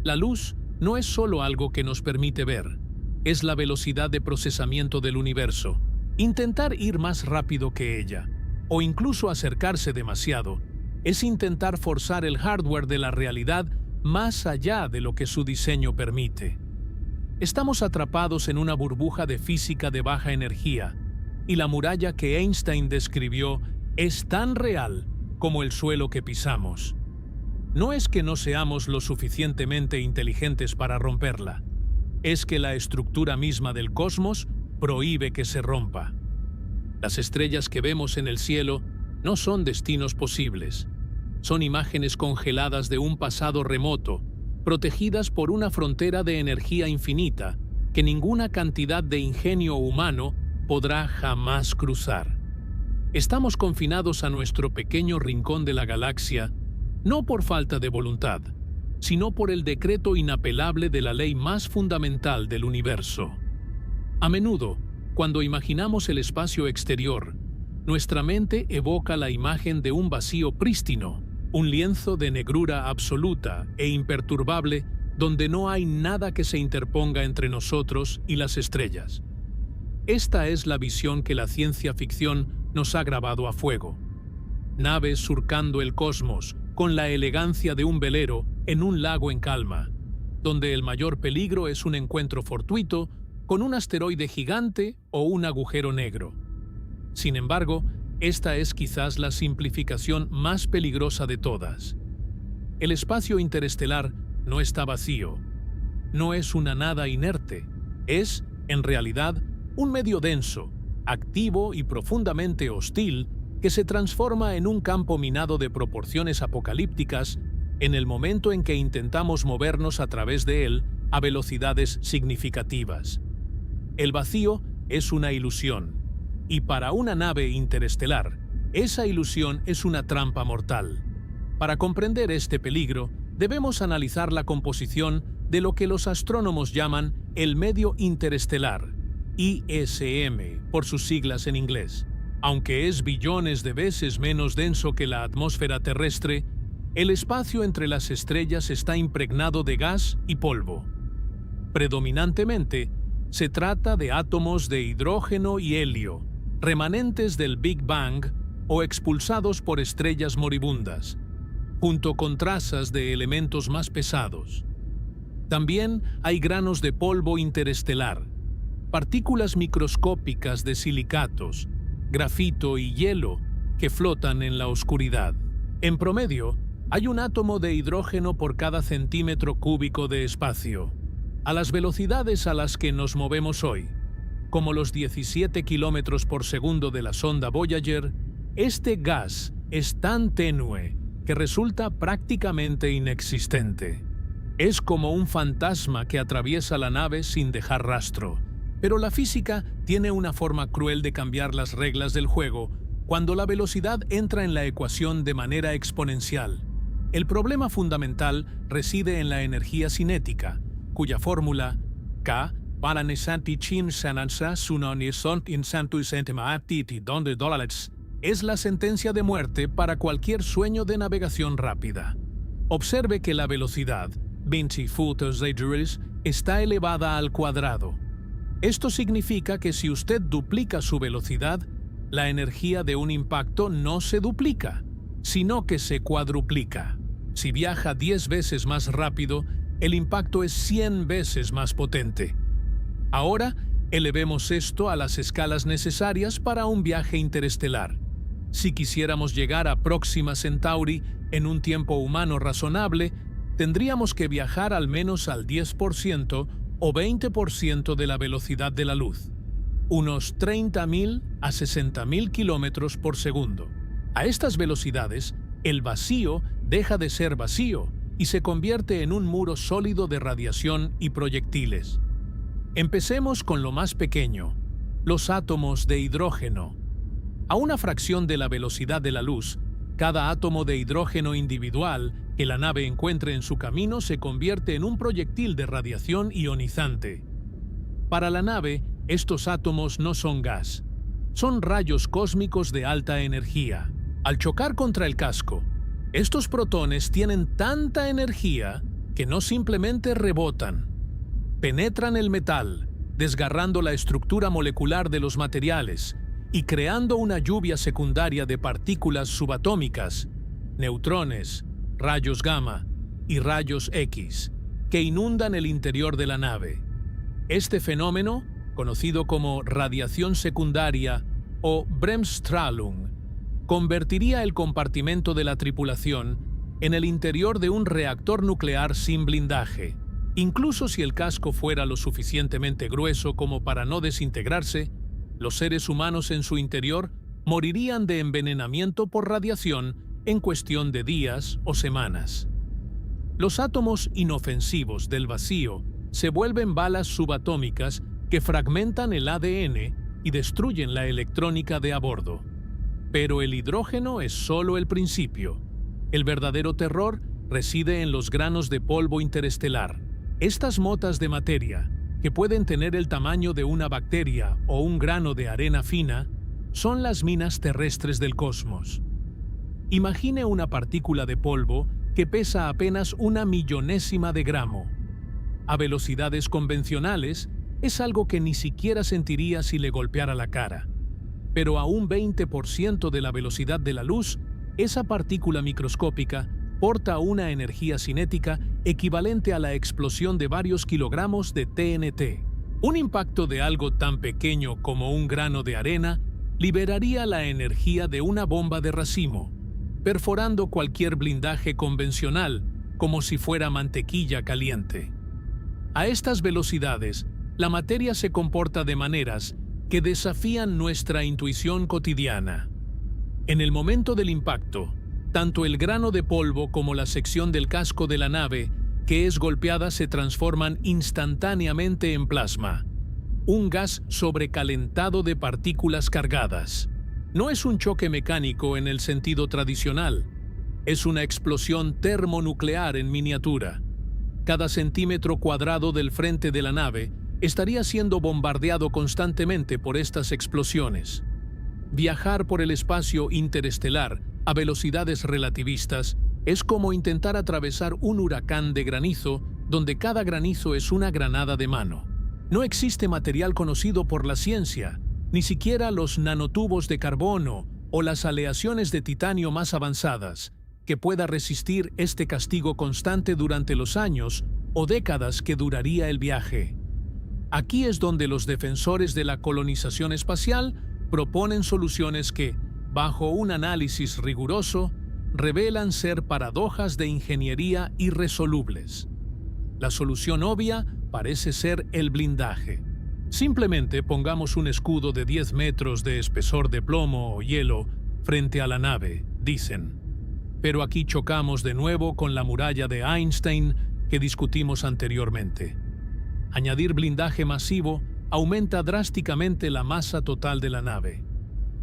Speaker 1: La luz no es solo algo que nos permite ver, es la velocidad de procesamiento del universo. Intentar ir más rápido que ella, o incluso acercarse demasiado, es intentar forzar el hardware de la realidad más allá de lo que su diseño permite. Estamos atrapados en una burbuja de física de baja energía, y la muralla que Einstein describió es tan real como el suelo que pisamos. No es que no seamos lo suficientemente inteligentes para romperla, es que la estructura misma del cosmos prohíbe que se rompa. Las estrellas que vemos en el cielo no son destinos posibles, son imágenes congeladas de un pasado remoto, protegidas por una frontera de energía infinita que ninguna cantidad de ingenio humano podrá jamás cruzar. Estamos confinados a nuestro pequeño rincón de la galaxia, no por falta de voluntad, sino por el decreto inapelable de la ley más fundamental del universo. A menudo, cuando imaginamos el espacio exterior, nuestra mente evoca la imagen de un vacío prístino, un lienzo de negrura absoluta e imperturbable donde no hay nada que se interponga entre nosotros y las estrellas. Esta es la visión que la ciencia ficción nos ha grabado a fuego. Naves surcando el cosmos con la elegancia de un velero en un lago en calma, donde el mayor peligro es un encuentro fortuito con un asteroide gigante o un agujero negro. Sin embargo, esta es quizás la simplificación más peligrosa de todas. El espacio interestelar no está vacío, no es una nada inerte, es, en realidad, un medio denso, activo y profundamente hostil que se transforma en un campo minado de proporciones apocalípticas en el momento en que intentamos movernos a través de él a velocidades significativas. El vacío es una ilusión, y para una nave interestelar, esa ilusión es una trampa mortal. Para comprender este peligro, debemos analizar la composición de lo que los astrónomos llaman el medio interestelar, ISM, por sus siglas en inglés. Aunque es billones de veces menos denso que la atmósfera terrestre, el espacio entre las estrellas está impregnado de gas y polvo. Predominantemente, se trata de átomos de hidrógeno y helio, remanentes del Big Bang o expulsados por estrellas moribundas, junto con trazas de elementos más pesados. También hay granos de polvo interestelar, partículas microscópicas de silicatos, grafito y hielo que flotan en la oscuridad. En promedio, hay un átomo de hidrógeno por cada centímetro cúbico de espacio. A las velocidades a las que nos movemos hoy, como los 17 kilómetros por segundo de la sonda Voyager, este gas es tan tenue que resulta prácticamente inexistente. Es como un fantasma que atraviesa la nave sin dejar rastro. Pero la física tiene una forma cruel de cambiar las reglas del juego cuando la velocidad entra en la ecuación de manera exponencial. El problema fundamental reside en la energía cinética, cuya fórmula K es la sentencia de muerte para cualquier sueño de navegación rápida. Observe que la velocidad, 20 fotos está elevada al cuadrado. Esto significa que si usted duplica su velocidad, la energía de un impacto no se duplica, sino que se cuadruplica. Si viaja 10 veces más rápido, el impacto es 100 veces más potente. Ahora, elevemos esto a las escalas necesarias para un viaje interestelar. Si quisiéramos llegar a Próxima Centauri en un tiempo humano razonable, tendríamos que viajar al menos al 10% o 20% de la velocidad de la luz, unos 30.000 a 60.000 kilómetros por segundo. A estas velocidades, el vacío deja de ser vacío y se convierte en un muro sólido de radiación y proyectiles. Empecemos con lo más pequeño, los átomos de hidrógeno. A una fracción de la velocidad de la luz, cada átomo de hidrógeno individual que la nave encuentre en su camino se convierte en un proyectil de radiación ionizante. Para la nave, Estos átomos no son gas, son rayos cósmicos de alta energía. Al chocar contra el casco, estos protones tienen tanta energía que no simplemente rebotan, penetran el metal, desgarrando la estructura molecular de los materiales y creando una lluvia secundaria de partículas subatómicas, neutrones, rayos gamma y rayos X, que inundan el interior de la nave. Este fenómeno, conocido como radiación secundaria o Bremsstrahlung, convertiría el compartimento de la tripulación en el interior de un reactor nuclear sin blindaje. Incluso si el casco fuera lo suficientemente grueso como para no desintegrarse, los seres humanos en su interior morirían de envenenamiento por radiación en cuestión de días o semanas. Los átomos inofensivos del vacío se vuelven balas subatómicas que fragmentan el ADN y destruyen la electrónica de a bordo. Pero el hidrógeno es solo el principio. El verdadero terror reside en los granos de polvo interestelar. Estas motas de materia, que pueden tener el tamaño de una bacteria o un grano de arena fina, son las minas terrestres del cosmos. Imagine una partícula de polvo que pesa apenas 1/1000ª de gramo. A velocidades convencionales, es algo que ni siquiera sentiría si le golpeara la cara. Pero a un 20% de la velocidad de la luz, esa partícula microscópica porta una energía cinética equivalente a la explosión de varios kilogramos de TNT. Un impacto de algo tan pequeño como un grano de arena liberaría la energía de una bomba de racimo, perforando cualquier blindaje convencional como si fuera mantequilla caliente. A estas velocidades, la materia se comporta de maneras que desafían nuestra intuición cotidiana. En el momento del impacto, tanto el grano de polvo como la sección del casco de la nave que es golpeada se transforman instantáneamente en plasma, un gas sobrecalentado de partículas cargadas. No es un choque mecánico en el sentido tradicional, es una explosión termonuclear en miniatura. Cada centímetro cuadrado del frente de la nave estaría siendo bombardeado constantemente por estas explosiones. Viajar por el espacio interestelar a velocidades relativistas es como intentar atravesar un huracán de granizo donde cada granizo es una granada de mano. No existe material conocido por la ciencia, ni siquiera los nanotubos de carbono o las aleaciones de titanio más avanzadas, que pueda resistir este castigo constante durante los años o décadas que duraría el viaje. Aquí es donde los defensores de la colonización espacial proponen soluciones que, bajo un análisis riguroso, revelan ser paradojas de ingeniería irresolubles. La solución obvia parece ser el blindaje. Simplemente pongamos un escudo de 10 metros de espesor de plomo o hielo frente a la nave, dicen. Pero aquí chocamos de nuevo con la muralla de Einstein que discutimos anteriormente. Añadir blindaje masivo aumenta drásticamente la masa total de la nave.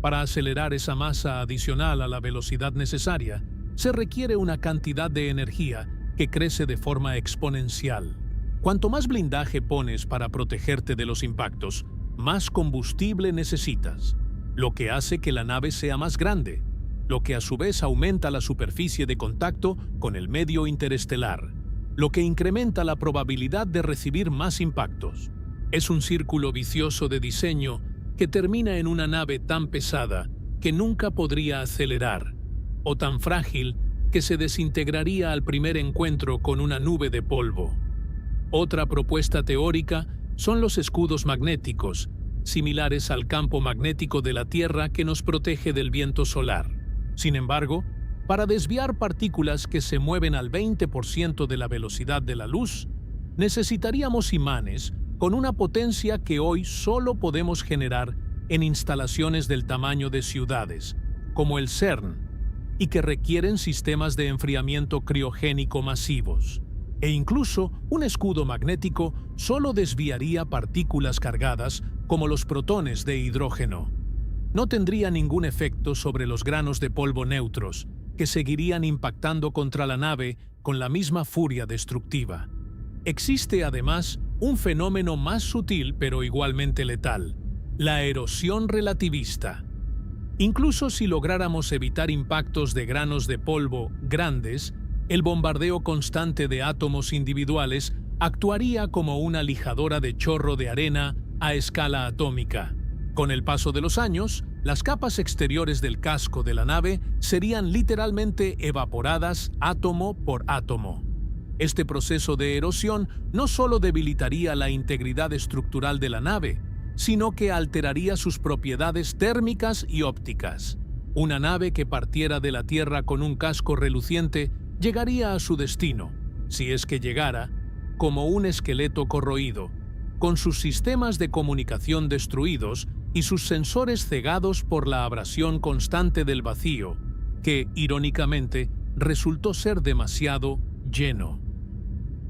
Speaker 1: Para acelerar esa masa adicional a la velocidad necesaria, se requiere una cantidad de energía que crece de forma exponencial. Cuanto más blindaje pones para protegerte de los impactos, más combustible necesitas, lo que hace que la nave sea más grande, lo que a su vez aumenta la superficie de contacto con el medio interestelar, lo que incrementa la probabilidad de recibir más impactos. Es un círculo vicioso de diseño que termina en una nave tan pesada que nunca podría acelerar, o tan frágil que se desintegraría al primer encuentro con una nube de polvo. Otra propuesta teórica son los escudos magnéticos, similares al campo magnético de la Tierra que nos protege del viento solar. Sin embargo, para desviar partículas que se mueven al 20% de la velocidad de la luz, necesitaríamos imanes con una potencia que hoy solo podemos generar en instalaciones del tamaño de ciudades, como el CERN, y que requieren sistemas de enfriamiento criogénico masivos. E incluso un escudo magnético solo desviaría partículas cargadas como los protones de hidrógeno. No tendría ningún efecto sobre los granos de polvo neutros, que seguirían impactando contra la nave con la misma furia destructiva. Existe además un fenómeno más sutil pero igualmente letal: la erosión relativista. Incluso si lográramos evitar impactos de granos de polvo grandes, el bombardeo constante de átomos individuales actuaría como una lijadora de chorro de arena a escala atómica. Con el paso de los años, las capas exteriores del casco de la nave serían literalmente evaporadas átomo por átomo. Este proceso de erosión no solo debilitaría la integridad estructural de la nave, sino que alteraría sus propiedades térmicas y ópticas. Una nave que partiera de la Tierra con un casco reluciente llegaría a su destino, si es que llegara, como un esqueleto corroído, con sus sistemas de comunicación destruidos y sus sensores cegados por la abrasión constante del vacío, que, irónicamente, resultó ser demasiado lleno.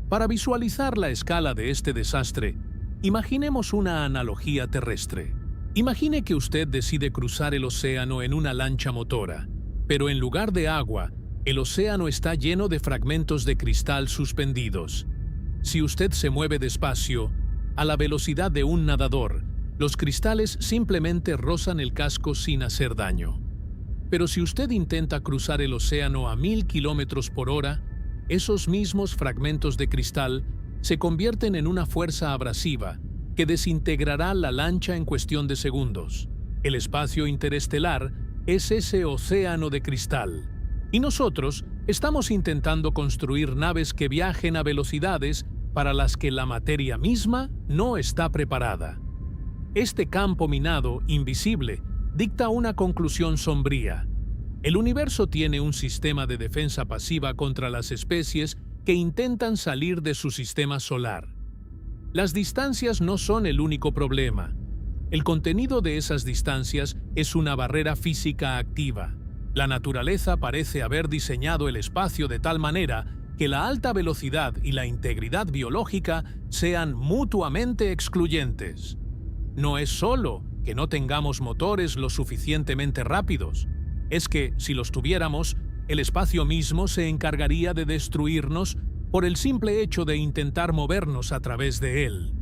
Speaker 1: Para visualizar la escala de este desastre, imaginemos una analogía terrestre. Imagine que usted decide cruzar el océano en una lancha motora, pero en lugar de agua, el océano está lleno de fragmentos de cristal suspendidos. Si usted se mueve despacio, a la velocidad de un nadador, los cristales simplemente rozan el casco sin hacer daño. Pero si usted intenta cruzar el océano a 1000 kilómetros por hora, esos mismos fragmentos de cristal se convierten en una fuerza abrasiva que desintegrará la lancha en cuestión de segundos. El espacio interestelar es ese océano de cristal. Y nosotros estamos intentando construir naves que viajen a velocidades para las que la materia misma no está preparada. Este campo minado, invisible, dicta una conclusión sombría. El universo tiene un sistema de defensa pasiva contra las especies que intentan salir de su sistema solar. Las distancias no son el único problema. El contenido de esas distancias es una barrera física activa. La naturaleza parece haber diseñado el espacio de tal manera que la alta velocidad y la integridad biológica sean mutuamente excluyentes. No es solo que no tengamos motores lo suficientemente rápidos, es que, si los tuviéramos, el espacio mismo se encargaría de destruirnos por el simple hecho de intentar movernos a través de él.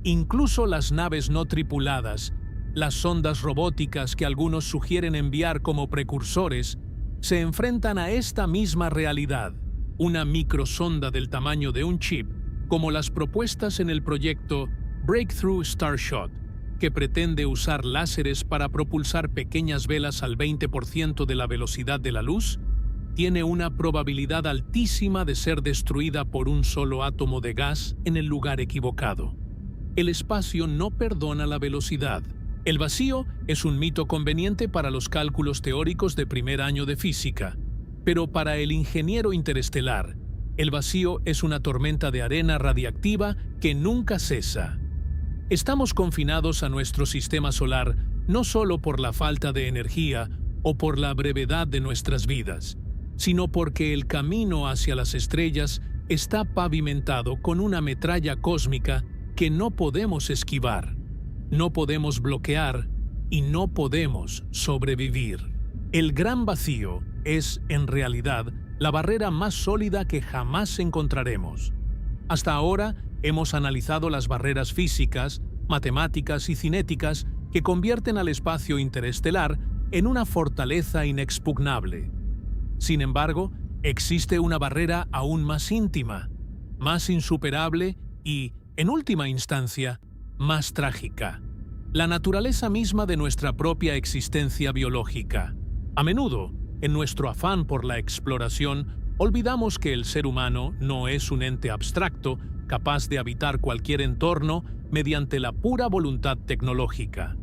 Speaker 1: Incluso las naves no tripuladas, las sondas robóticas que algunos sugieren enviar como precursores, se enfrentan a esta misma realidad, una microsonda del tamaño de un chip, como las propuestas en el proyecto Breakthrough Starshot, que pretende usar láseres para propulsar pequeñas velas al 20% de la velocidad de la luz, tiene una probabilidad altísima de ser destruida por un solo átomo de gas en el lugar equivocado. El espacio no perdona la velocidad. El vacío es un mito conveniente para los cálculos teóricos de primer año de física, pero para el ingeniero interestelar, el vacío es una tormenta de arena radiactiva que nunca cesa. Estamos confinados a nuestro sistema solar no solo por la falta de energía o por la brevedad de nuestras vidas, sino porque el camino hacia las estrellas está pavimentado con una metralla cósmica que no podemos esquivar, no podemos bloquear y no podemos sobrevivir. El gran vacío es, en realidad, la barrera más sólida que jamás encontraremos. Hasta ahora hemos analizado las barreras físicas, matemáticas y cinéticas que convierten al espacio interestelar en una fortaleza inexpugnable. Sin embargo, existe una barrera aún más íntima, más insuperable y, en última instancia, más trágica: la naturaleza misma de nuestra propia existencia biológica. A menudo, en nuestro afán por la exploración, olvidamos que el ser humano no es un ente abstracto capaz de habitar cualquier entorno mediante la pura voluntad tecnológica.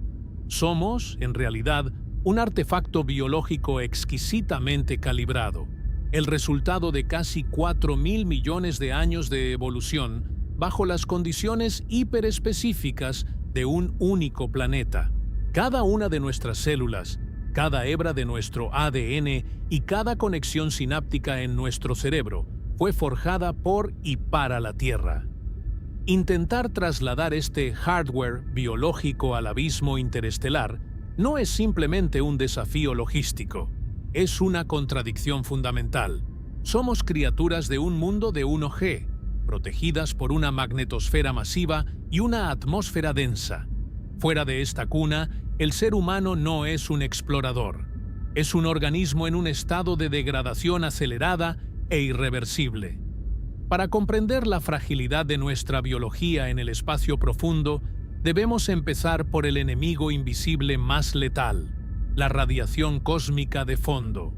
Speaker 1: Somos, en realidad, un artefacto biológico exquisitamente calibrado, el resultado de casi 4.000 millones de años de evolución bajo las condiciones hiperespecíficas de un único planeta. Cada una de nuestras células, cada hebra de nuestro ADN y cada conexión sináptica en nuestro cerebro fue forjada por y para la Tierra. Intentar trasladar este hardware biológico al abismo interestelar no es simplemente un desafío logístico, es una contradicción fundamental. Somos criaturas de un mundo de 1G, protegidas por una magnetosfera masiva y una atmósfera densa. Fuera de esta cuna, el ser humano no es un explorador. Es un organismo en un estado de degradación acelerada e irreversible. Para comprender la fragilidad de nuestra biología en el espacio profundo, debemos empezar por el enemigo invisible más letal, la radiación cósmica de fondo.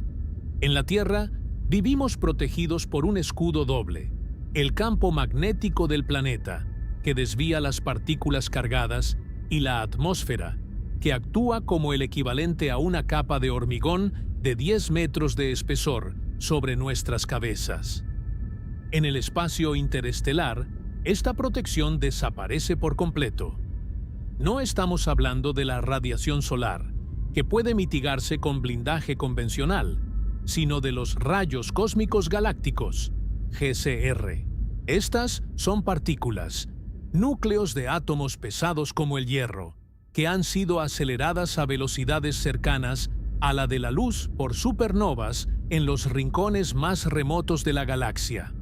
Speaker 1: En la Tierra, vivimos protegidos por un escudo doble, el campo magnético del planeta, que desvía las partículas cargadas, y la atmósfera, que actúa como el equivalente a una capa de hormigón de 10 metros de espesor sobre nuestras cabezas. En el espacio interestelar, esta protección desaparece por completo. No estamos hablando de la radiación solar, que puede mitigarse con blindaje convencional, sino de los rayos cósmicos galácticos, GCR. Estas son partículas, núcleos de átomos pesados como el hierro, que han sido aceleradas a velocidades cercanas a la de la luz por supernovas en los rincones más remotos de la galaxia.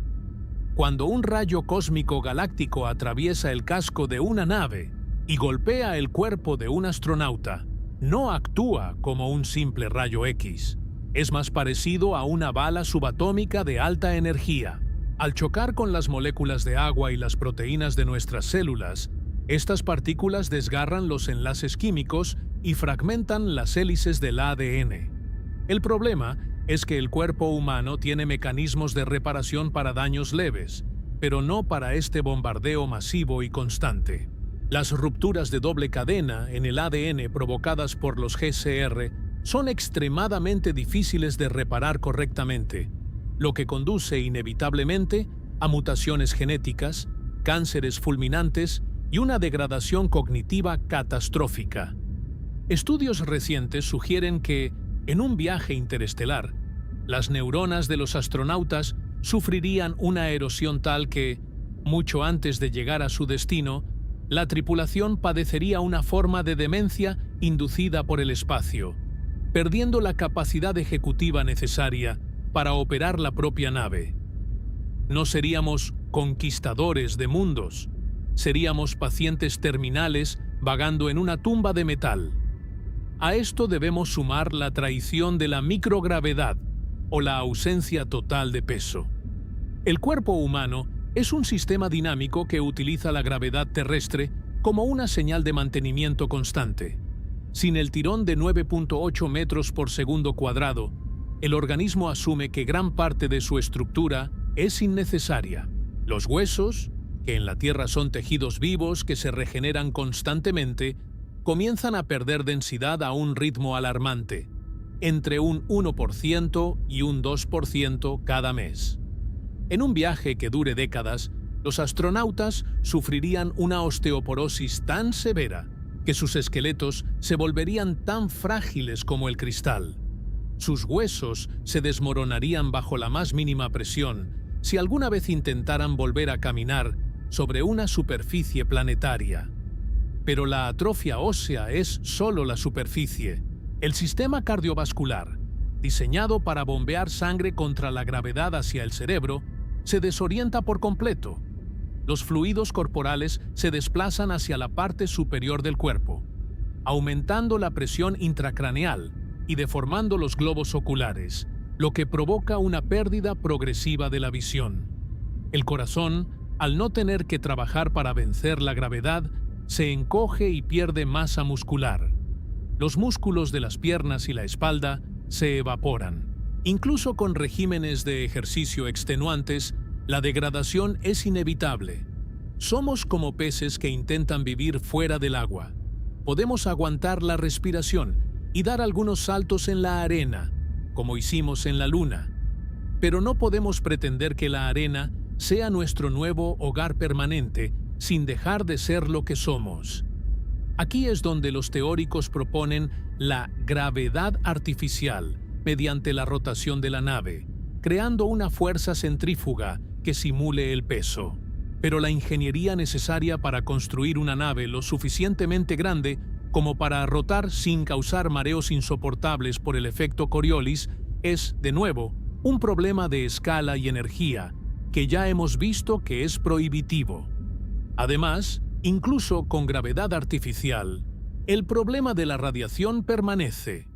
Speaker 1: Cuando un rayo cósmico galáctico atraviesa el casco de una nave y golpea el cuerpo de un astronauta, no actúa como un simple rayo X. Es más parecido a una bala subatómica de alta energía. Al chocar con las moléculas de agua y las proteínas de nuestras células, estas partículas desgarran los enlaces químicos y fragmentan las hélices del ADN. El problema es que el cuerpo humano tiene mecanismos de reparación para daños leves, pero no para este bombardeo masivo y constante. Las rupturas de doble cadena en el ADN provocadas por los GCR son extremadamente difíciles de reparar correctamente, lo que conduce inevitablemente a mutaciones genéticas, cánceres fulminantes y una degradación cognitiva catastrófica. Estudios recientes sugieren que, en un viaje interestelar, las neuronas de los astronautas sufrirían una erosión tal que, mucho antes de llegar a su destino, la tripulación padecería una forma de demencia inducida por el espacio, perdiendo la capacidad ejecutiva necesaria para operar la propia nave. No seríamos conquistadores de mundos, seríamos pacientes terminales vagando en una tumba de metal. A esto debemos sumar la traición de la microgravedad o la ausencia total de peso. El cuerpo humano es un sistema dinámico que utiliza la gravedad terrestre como una señal de mantenimiento constante. Sin el tirón de 9.8 metros por segundo cuadrado, el organismo asume que gran parte de su estructura es innecesaria. Los huesos, que en la Tierra son tejidos vivos que se regeneran constantemente, comienzan a perder densidad a un ritmo alarmante, entre un 1% y un 2% cada mes. En un viaje que dure décadas, los astronautas sufrirían una osteoporosis tan severa que sus esqueletos se volverían tan frágiles como el cristal. Sus huesos se desmoronarían bajo la más mínima presión si alguna vez intentaran volver a caminar sobre una superficie planetaria. Pero la atrofia ósea es solo la superficie. El sistema cardiovascular, diseñado para bombear sangre contra la gravedad hacia el cerebro, se desorienta por completo. Los fluidos corporales se desplazan hacia la parte superior del cuerpo, aumentando la presión intracraneal y deformando los globos oculares, lo que provoca una pérdida progresiva de la visión. El corazón, al no tener que trabajar para vencer la gravedad, se encoge y pierde masa muscular. Los músculos de las piernas y la espalda se evaporan. Incluso con regímenes de ejercicio extenuantes, la degradación es inevitable. Somos como peces que intentan vivir fuera del agua. Podemos aguantar la respiración y dar algunos saltos en la arena, como hicimos en la Luna. Pero no podemos pretender que la arena sea nuestro nuevo hogar permanente sin dejar de ser lo que somos. Aquí es donde los teóricos proponen la gravedad artificial mediante la rotación de la nave, creando una fuerza centrífuga que simule el peso. Pero la ingeniería necesaria para construir una nave lo suficientemente grande como para rotar sin causar mareos insoportables por el efecto Coriolis es, de nuevo, un problema de escala y energía que ya hemos visto que es prohibitivo. Además, incluso con gravedad artificial, el problema de la radiación permanece.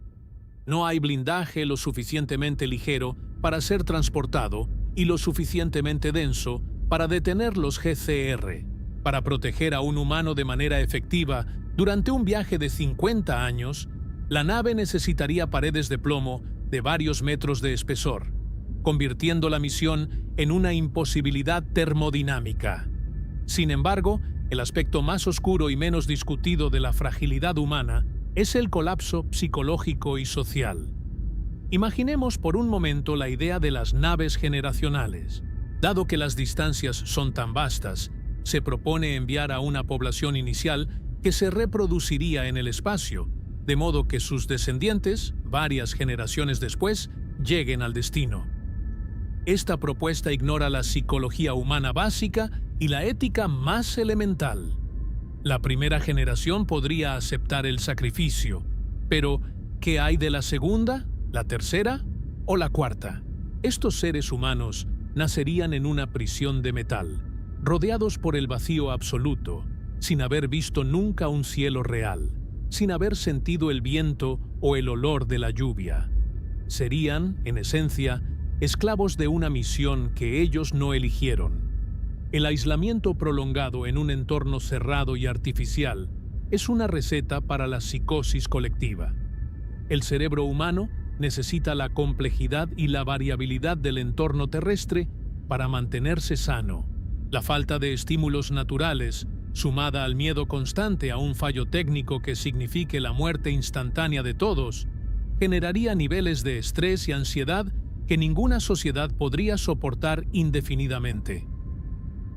Speaker 1: No hay blindaje lo suficientemente ligero para ser transportado y lo suficientemente denso para detener los GCR. Para proteger a un humano de manera efectiva durante un viaje de 50 años, la nave necesitaría paredes de plomo de varios metros de espesor, convirtiendo la misión en una imposibilidad termodinámica. Sin embargo, el aspecto más oscuro y menos discutido de la fragilidad humana es el colapso psicológico y social. Imaginemos por un momento la idea de las naves generacionales. Dado que las distancias son tan vastas, se propone enviar a una población inicial que se reproduciría en el espacio, de modo que sus descendientes, varias generaciones después, lleguen al destino. Esta propuesta ignora la psicología humana básica y la ética más elemental. La primera generación podría aceptar el sacrificio, pero ¿qué hay de la segunda, la tercera o la cuarta? Estos seres humanos nacerían en una prisión de metal, rodeados por el vacío absoluto, sin haber visto nunca un cielo real, sin haber sentido el viento o el olor de la lluvia. Serían, en esencia, esclavos de una misión que ellos no eligieron. El aislamiento prolongado en un entorno cerrado y artificial es una receta para la psicosis colectiva. El cerebro humano necesita la complejidad y la variabilidad del entorno terrestre para mantenerse sano. La falta de estímulos naturales, sumada al miedo constante a un fallo técnico que signifique la muerte instantánea de todos, generaría niveles de estrés y ansiedad que ninguna sociedad podría soportar indefinidamente.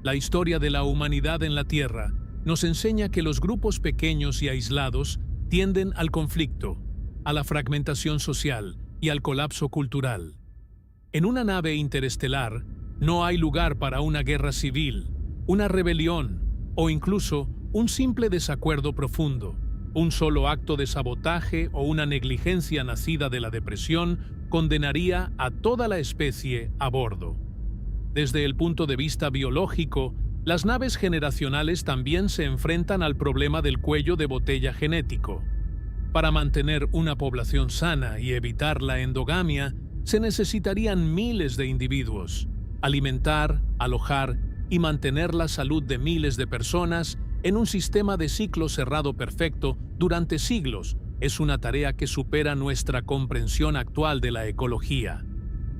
Speaker 1: La historia de la humanidad en la Tierra nos enseña que los grupos pequeños y aislados tienden al conflicto, a la fragmentación social y al colapso cultural. En una nave interestelar no hay lugar para una guerra civil, una rebelión o incluso un simple desacuerdo profundo. Un solo acto de sabotaje o una negligencia nacida de la depresión condenaría a toda la especie a bordo. Desde el punto de vista biológico, las naves generacionales también se enfrentan al problema del cuello de botella genético. Para mantener una población sana y evitar la endogamia, se necesitarían miles de individuos. Alimentar, alojar y mantener la salud de miles de personas en un sistema de ciclo cerrado perfecto durante siglos es una tarea que supera nuestra comprensión actual de la ecología.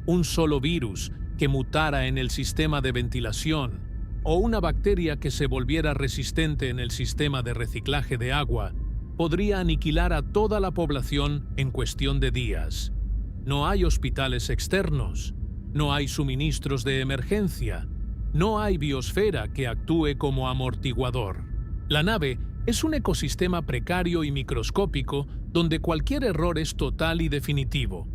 Speaker 1: Un solo virus que mutara en el sistema de ventilación o una bacteria que se volviera resistente en el sistema de reciclaje de agua podría aniquilar a toda la población en cuestión de días. No hay hospitales externos, no hay suministros de emergencia, no hay biosfera que actúe como amortiguador. La nave es un ecosistema precario y microscópico donde cualquier error es total y definitivo.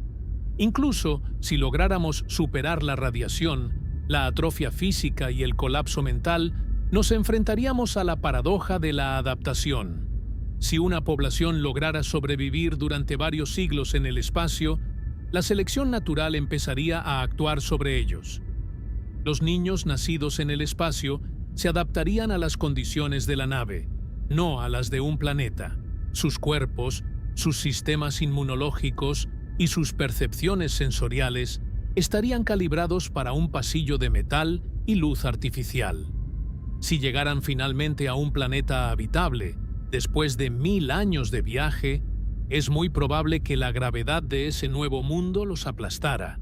Speaker 1: Incluso si lográramos superar la radiación, la atrofia física y el colapso mental, nos enfrentaríamos a la paradoja de la adaptación. Si una población lograra sobrevivir durante varios siglos en el espacio, la selección natural empezaría a actuar sobre ellos. Los niños nacidos en el espacio se adaptarían a las condiciones de la nave, no a las de un planeta. Sus cuerpos, sus sistemas inmunológicos y sus percepciones sensoriales estarían calibrados para un pasillo de metal y luz artificial. Si llegaran finalmente a un planeta habitable, después de 1000 años de viaje, es muy probable que la gravedad de ese nuevo mundo los aplastara,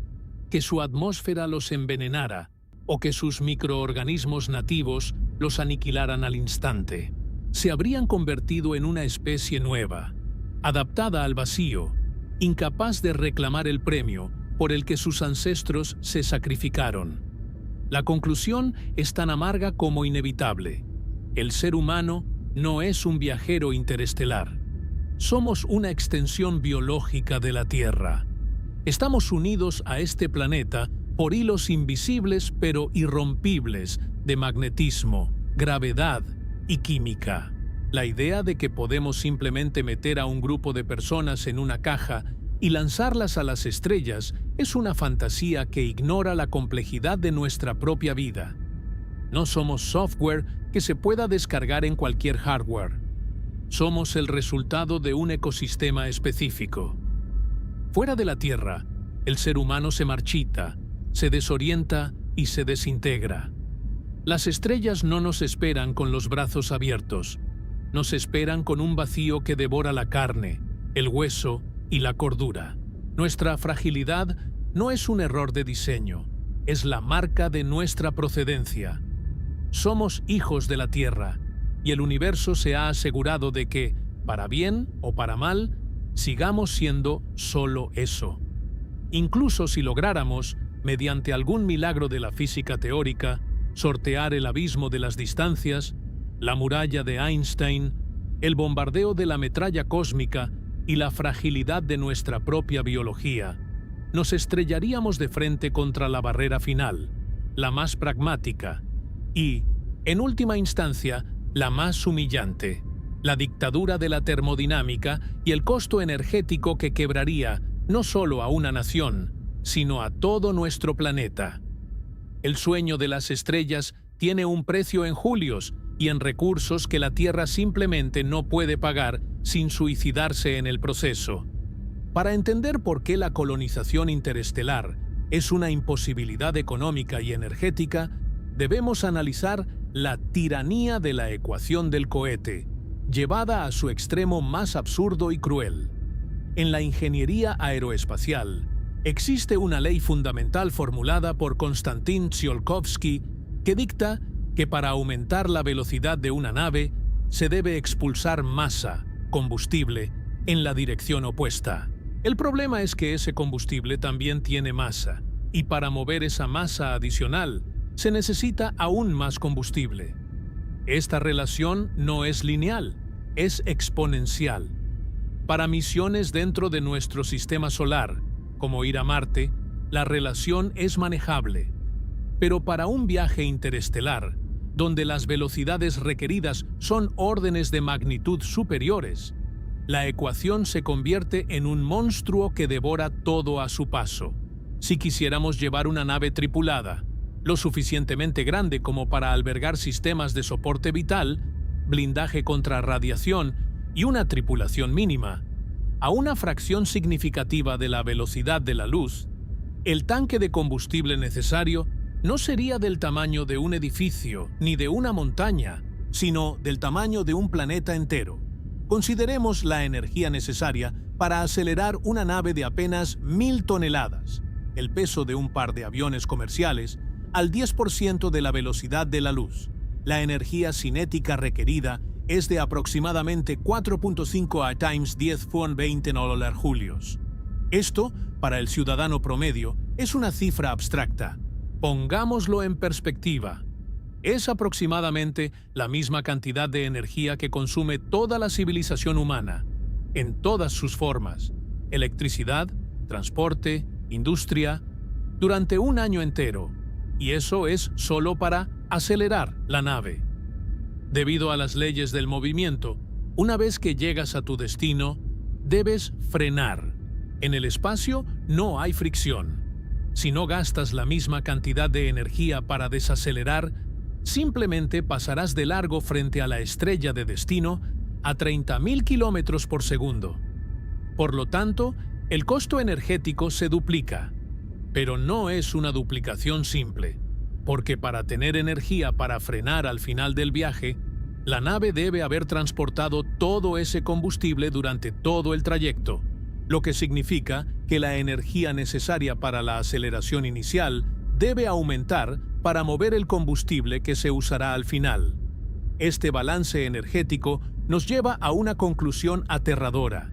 Speaker 1: que su atmósfera los envenenara o que sus microorganismos nativos los aniquilaran al instante. Se habrían convertido en una especie nueva, adaptada al vacío, incapaz de reclamar el premio por el que sus ancestros se sacrificaron. La conclusión es tan amarga como inevitable. El ser humano no es un viajero interestelar. Somos una extensión biológica de la Tierra. Estamos unidos a este planeta por hilos invisibles pero irrompibles de magnetismo, gravedad y química. La idea de que podemos simplemente meter a un grupo de personas en una caja y lanzarlas a las estrellas es una fantasía que ignora la complejidad de nuestra propia vida. No somos software que se pueda descargar en cualquier hardware. Somos el resultado de un ecosistema específico. Fuera de la Tierra, el ser humano se marchita, se desorienta y se desintegra. Las estrellas no nos esperan con los brazos abiertos. Nos esperan con un vacío que devora la carne, el hueso y la cordura. Nuestra fragilidad no es un error de diseño, es la marca de nuestra procedencia. Somos hijos de la Tierra, y el universo se ha asegurado de que, para bien o para mal, sigamos siendo solo eso. Incluso si lográramos, mediante algún milagro de la física teórica, sortear el abismo de las distancias, la muralla de Einstein, el bombardeo de la metralla cósmica y la fragilidad de nuestra propia biología, nos estrellaríamos de frente contra la barrera final, la más pragmática y, en última instancia, la más humillante, la dictadura de la termodinámica y el costo energético que quebraría no solo a una nación, sino a todo nuestro planeta. El sueño de las estrellas tiene un precio en julios y en recursos que la Tierra simplemente no puede pagar sin suicidarse en el proceso. Para entender por qué la colonización interestelar es una imposibilidad económica y energética, debemos analizar la tiranía de la ecuación del cohete, llevada a su extremo más absurdo y cruel. En la ingeniería aeroespacial, existe una ley fundamental formulada por Konstantin Tsiolkovsky que dicta que para aumentar la velocidad de una nave se debe expulsar masa, combustible, en la dirección opuesta. El problema es que ese combustible también tiene masa, y para mover esa masa adicional se necesita aún más combustible. Esta relación no es lineal, es exponencial. Para misiones dentro de nuestro sistema solar, como ir a Marte, la relación es manejable. Pero para un viaje interestelar, donde las velocidades requeridas son órdenes de magnitud superiores, la ecuación se convierte en un monstruo que devora todo a su paso. Si quisiéramos llevar una nave tripulada, lo suficientemente grande como para albergar sistemas de soporte vital, blindaje contra radiación y una tripulación mínima, a una fracción significativa de la velocidad de la luz, el tanque de combustible necesario no sería del tamaño de un edificio ni de una montaña, sino del tamaño de un planeta entero. Consideremos la energía necesaria para acelerar una nave de apenas 1000 toneladas, el peso de un par de aviones comerciales, al 10% de la velocidad de la luz. La energía cinética requerida es de aproximadamente 4.5 a times 10⁻20 julios. Esto, para el ciudadano promedio, es una cifra abstracta. Pongámoslo en perspectiva. Es aproximadamente la misma cantidad de energía que consume toda la civilización humana, en todas sus formas: electricidad, transporte, industria, durante un año entero. Y eso es solo para acelerar la nave. Debido a las leyes del movimiento, una vez que llegas a tu destino, debes frenar. En el espacio no hay fricción. Si no gastas la misma cantidad de energía para desacelerar, simplemente pasarás de largo frente a la estrella de destino a 30.000 kilómetros por segundo. Por lo tanto, el costo energético se duplica. Pero no es una duplicación simple, porque para tener energía para frenar al final del viaje, la nave debe haber transportado todo ese combustible durante todo el trayecto, lo que significa que la energía necesaria para la aceleración inicial debe aumentar para mover el combustible que se usará al final. Este balance energético nos lleva a una conclusión aterradora.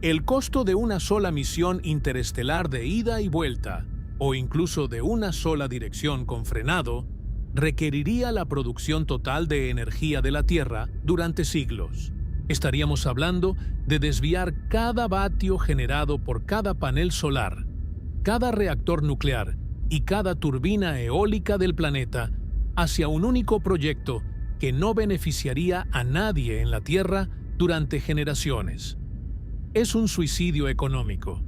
Speaker 1: El costo de una sola misión interestelar de ida y vuelta, o incluso de una sola dirección con frenado, requeriría la producción total de energía de la Tierra durante siglos. Estaríamos hablando de desviar cada vatio generado por cada panel solar, cada reactor nuclear y cada turbina eólica del planeta hacia un único proyecto que no beneficiaría a nadie en la Tierra durante generaciones. Es un suicidio económico.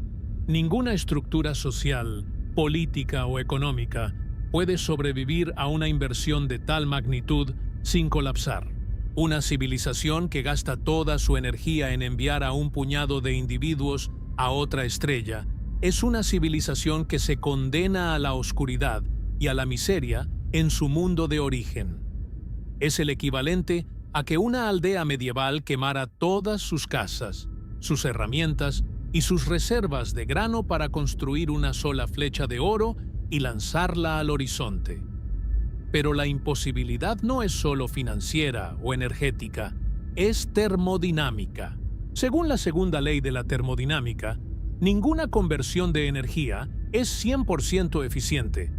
Speaker 1: Ninguna estructura social, política o económica puede sobrevivir a una inversión de tal magnitud sin colapsar. Una civilización que gasta toda su energía en enviar a un puñado de individuos a otra estrella es una civilización que se condena a la oscuridad y a la miseria en su mundo de origen. Es el equivalente a que una aldea medieval quemara todas sus casas, sus herramientas y sus reservas de grano para construir una sola flecha de oro y lanzarla al horizonte. Pero la imposibilidad no es solo financiera o energética, es termodinámica. Según la segunda ley de la termodinámica, ninguna conversión de energía es 100% eficiente.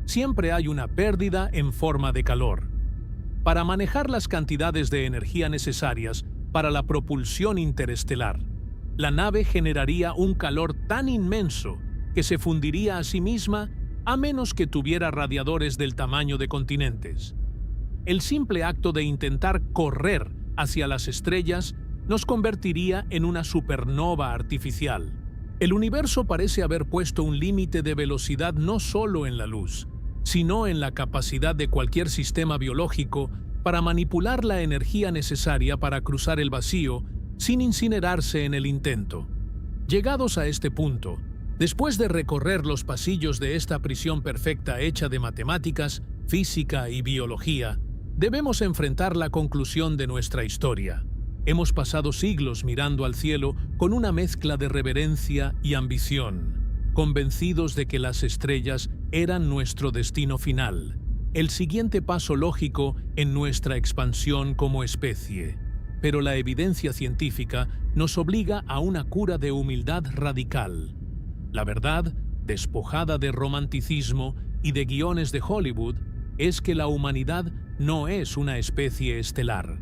Speaker 1: Siempre hay una pérdida en forma de calor. Para manejar las cantidades de energía necesarias para la propulsión interestelar, la nave generaría un calor tan inmenso que se fundiría a sí misma a menos que tuviera radiadores del tamaño de continentes. El simple acto de intentar correr hacia las estrellas nos convertiría en una supernova artificial. El universo parece haber puesto un límite de velocidad no solo en la luz, sino en la capacidad de cualquier sistema biológico para manipular la energía necesaria para cruzar el vacío sin incinerarse en el intento. Llegados a este punto, después de recorrer los pasillos de esta prisión perfecta hecha de matemáticas, física y biología, debemos enfrentar la conclusión de nuestra historia. Hemos pasado siglos mirando al cielo con una mezcla de reverencia y ambición, convencidos de que las estrellas eran nuestro destino final, el siguiente paso lógico en nuestra expansión como especie. Pero la evidencia científica nos obliga a una cura de humildad radical. La verdad, despojada de romanticismo y de guiones de Hollywood, es que la humanidad no es una especie estelar.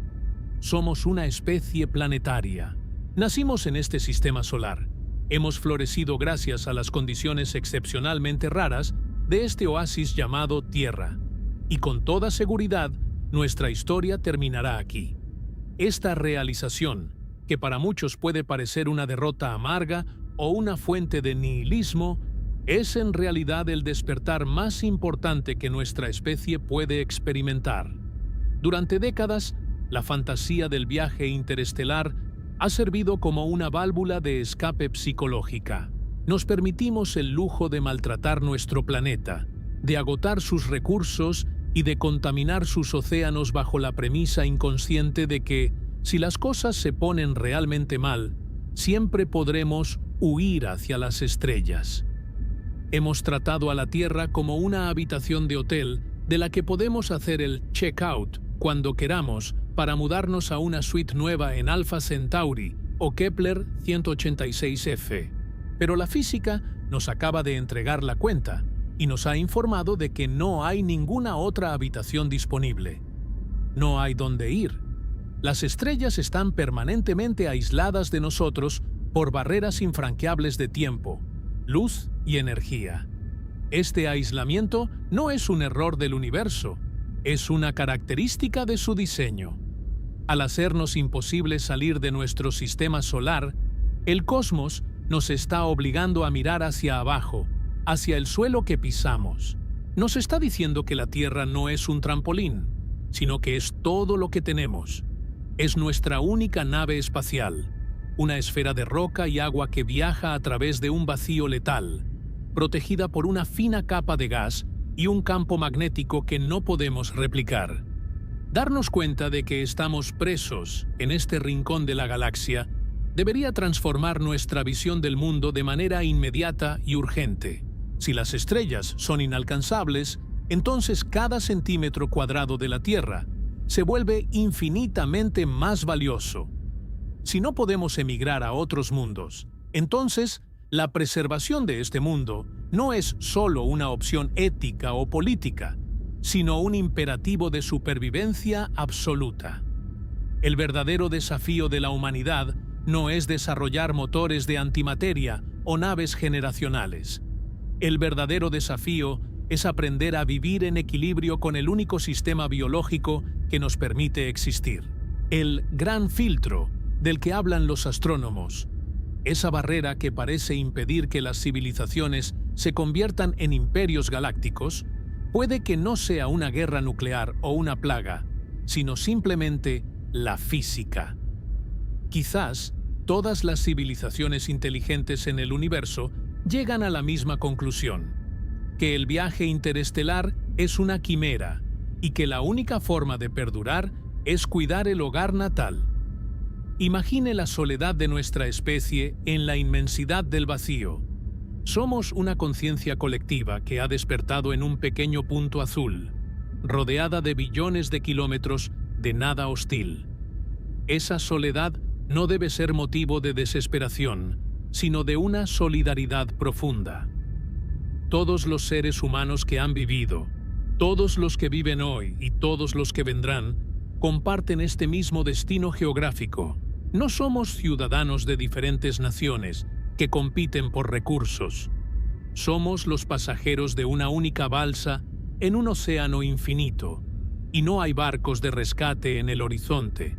Speaker 1: Somos una especie planetaria. Nacimos en este sistema solar. Hemos florecido gracias a las condiciones excepcionalmente raras de este oasis llamado Tierra. Y con toda seguridad, nuestra historia terminará aquí. Esta realización, que para muchos puede parecer una derrota amarga o una fuente de nihilismo, es en realidad el despertar más importante que nuestra especie puede experimentar. Durante décadas, la fantasía del viaje interestelar ha servido como una válvula de escape psicológica. Nos permitimos el lujo de maltratar nuestro planeta, de agotar sus recursos y de contaminar sus océanos bajo la premisa inconsciente de que, si las cosas se ponen realmente mal, siempre podremos huir hacia las estrellas. Hemos tratado a la Tierra como una habitación de hotel de la que podemos hacer el check-out cuando queramos para mudarnos a una suite nueva en Alpha Centauri o Kepler 186f. Pero la física nos acaba de entregar la cuenta y nos ha informado de que no hay ninguna otra habitación disponible. No hay dónde ir. Las estrellas están permanentemente aisladas de nosotros por barreras infranqueables de tiempo, luz y energía. Este aislamiento no es un error del universo, es una característica de su diseño. Al hacernos imposible salir de nuestro sistema solar, el cosmos nos está obligando a mirar hacia abajo, hacia el suelo que pisamos. Nos está diciendo que la Tierra no es un trampolín, sino que es todo lo que tenemos. Es nuestra única nave espacial, una esfera de roca y agua que viaja a través de un vacío letal, protegida por una fina capa de gas y un campo magnético que no podemos replicar. Darnos cuenta de que estamos presos en este rincón de la galaxia debería transformar nuestra visión del mundo de manera inmediata y urgente. Si las estrellas son inalcanzables, entonces cada centímetro cuadrado de la Tierra se vuelve infinitamente más valioso. Si no podemos emigrar a otros mundos, entonces la preservación de este mundo no es solo una opción ética o política, sino un imperativo de supervivencia absoluta. El verdadero desafío de la humanidad no es desarrollar motores de antimateria o naves generacionales. El verdadero desafío es aprender a vivir en equilibrio con el único sistema biológico que nos permite existir. El gran filtro del que hablan los astrónomos esa barrera que parece impedir que las civilizaciones se conviertan en imperios galácticos, puede que no sea una guerra nuclear o una plaga, sino simplemente la física. Quizás todas las civilizaciones inteligentes en el universo llegan a la misma conclusión, que el viaje interestelar es una quimera y que la única forma de perdurar es cuidar el hogar natal. Imagine la soledad de nuestra especie en la inmensidad del vacío. Somos una conciencia colectiva que ha despertado en un pequeño punto azul, rodeada de billones de kilómetros de nada hostil. Esa soledad no debe ser motivo de desesperación, sino de una solidaridad profunda. Todos los seres humanos que han vivido, todos los que viven hoy y todos los que vendrán, comparten este mismo destino geográfico. No somos ciudadanos de diferentes naciones que compiten por recursos. Somos los pasajeros de una única balsa en un océano infinito, y no hay barcos de rescate en el horizonte.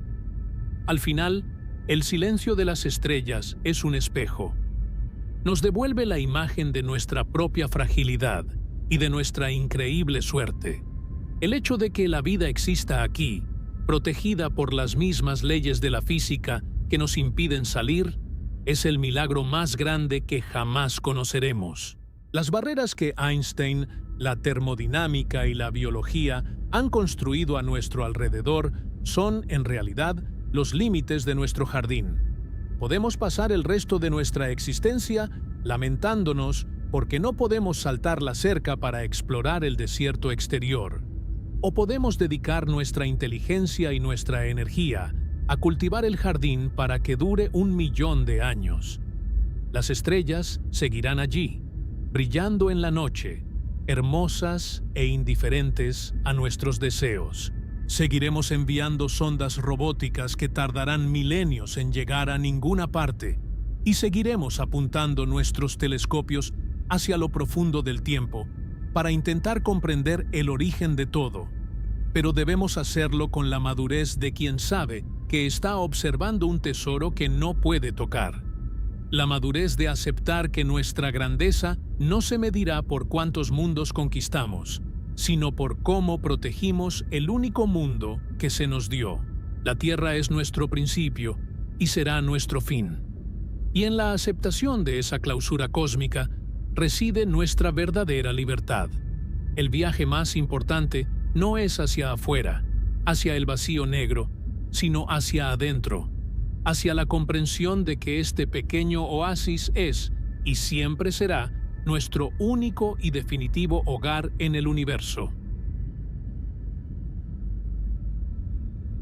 Speaker 1: Al final, el silencio de las estrellas es un espejo. Nos devuelve la imagen de nuestra propia fragilidad y de nuestra increíble suerte. El hecho de que la vida exista aquí, protegida por las mismas leyes de la física que nos impiden salir, es el milagro más grande que jamás conoceremos. Las barreras que Einstein, la termodinámica y la biología han construido a nuestro alrededor son, en realidad, los límites de nuestro jardín. Podemos pasar el resto de nuestra existencia lamentándonos porque no podemos saltar la cerca para explorar el desierto exterior. O podemos dedicar nuestra inteligencia y nuestra energía a cultivar el jardín para que dure 1.000.000 de años. Las estrellas seguirán allí, brillando en la noche, hermosas e indiferentes a nuestros deseos. Seguiremos enviando sondas robóticas que tardarán milenios en llegar a ninguna parte, y seguiremos apuntando nuestros telescopios hacia lo profundo del tiempo para intentar comprender el origen de todo. Pero debemos hacerlo con la madurez de quien sabe que está observando un tesoro que no puede tocar. La madurez de aceptar que nuestra grandeza no se medirá por cuántos mundos conquistamos, sino por cómo protegimos el único mundo que se nos dio. La Tierra es nuestro principio y será nuestro fin. Y en la aceptación de esa clausura cósmica reside nuestra verdadera libertad. El viaje más importante no es hacia afuera, hacia el vacío negro, sino hacia adentro, hacia la comprensión de que este pequeño oasis es, y siempre será, nuestro único y definitivo hogar en el universo.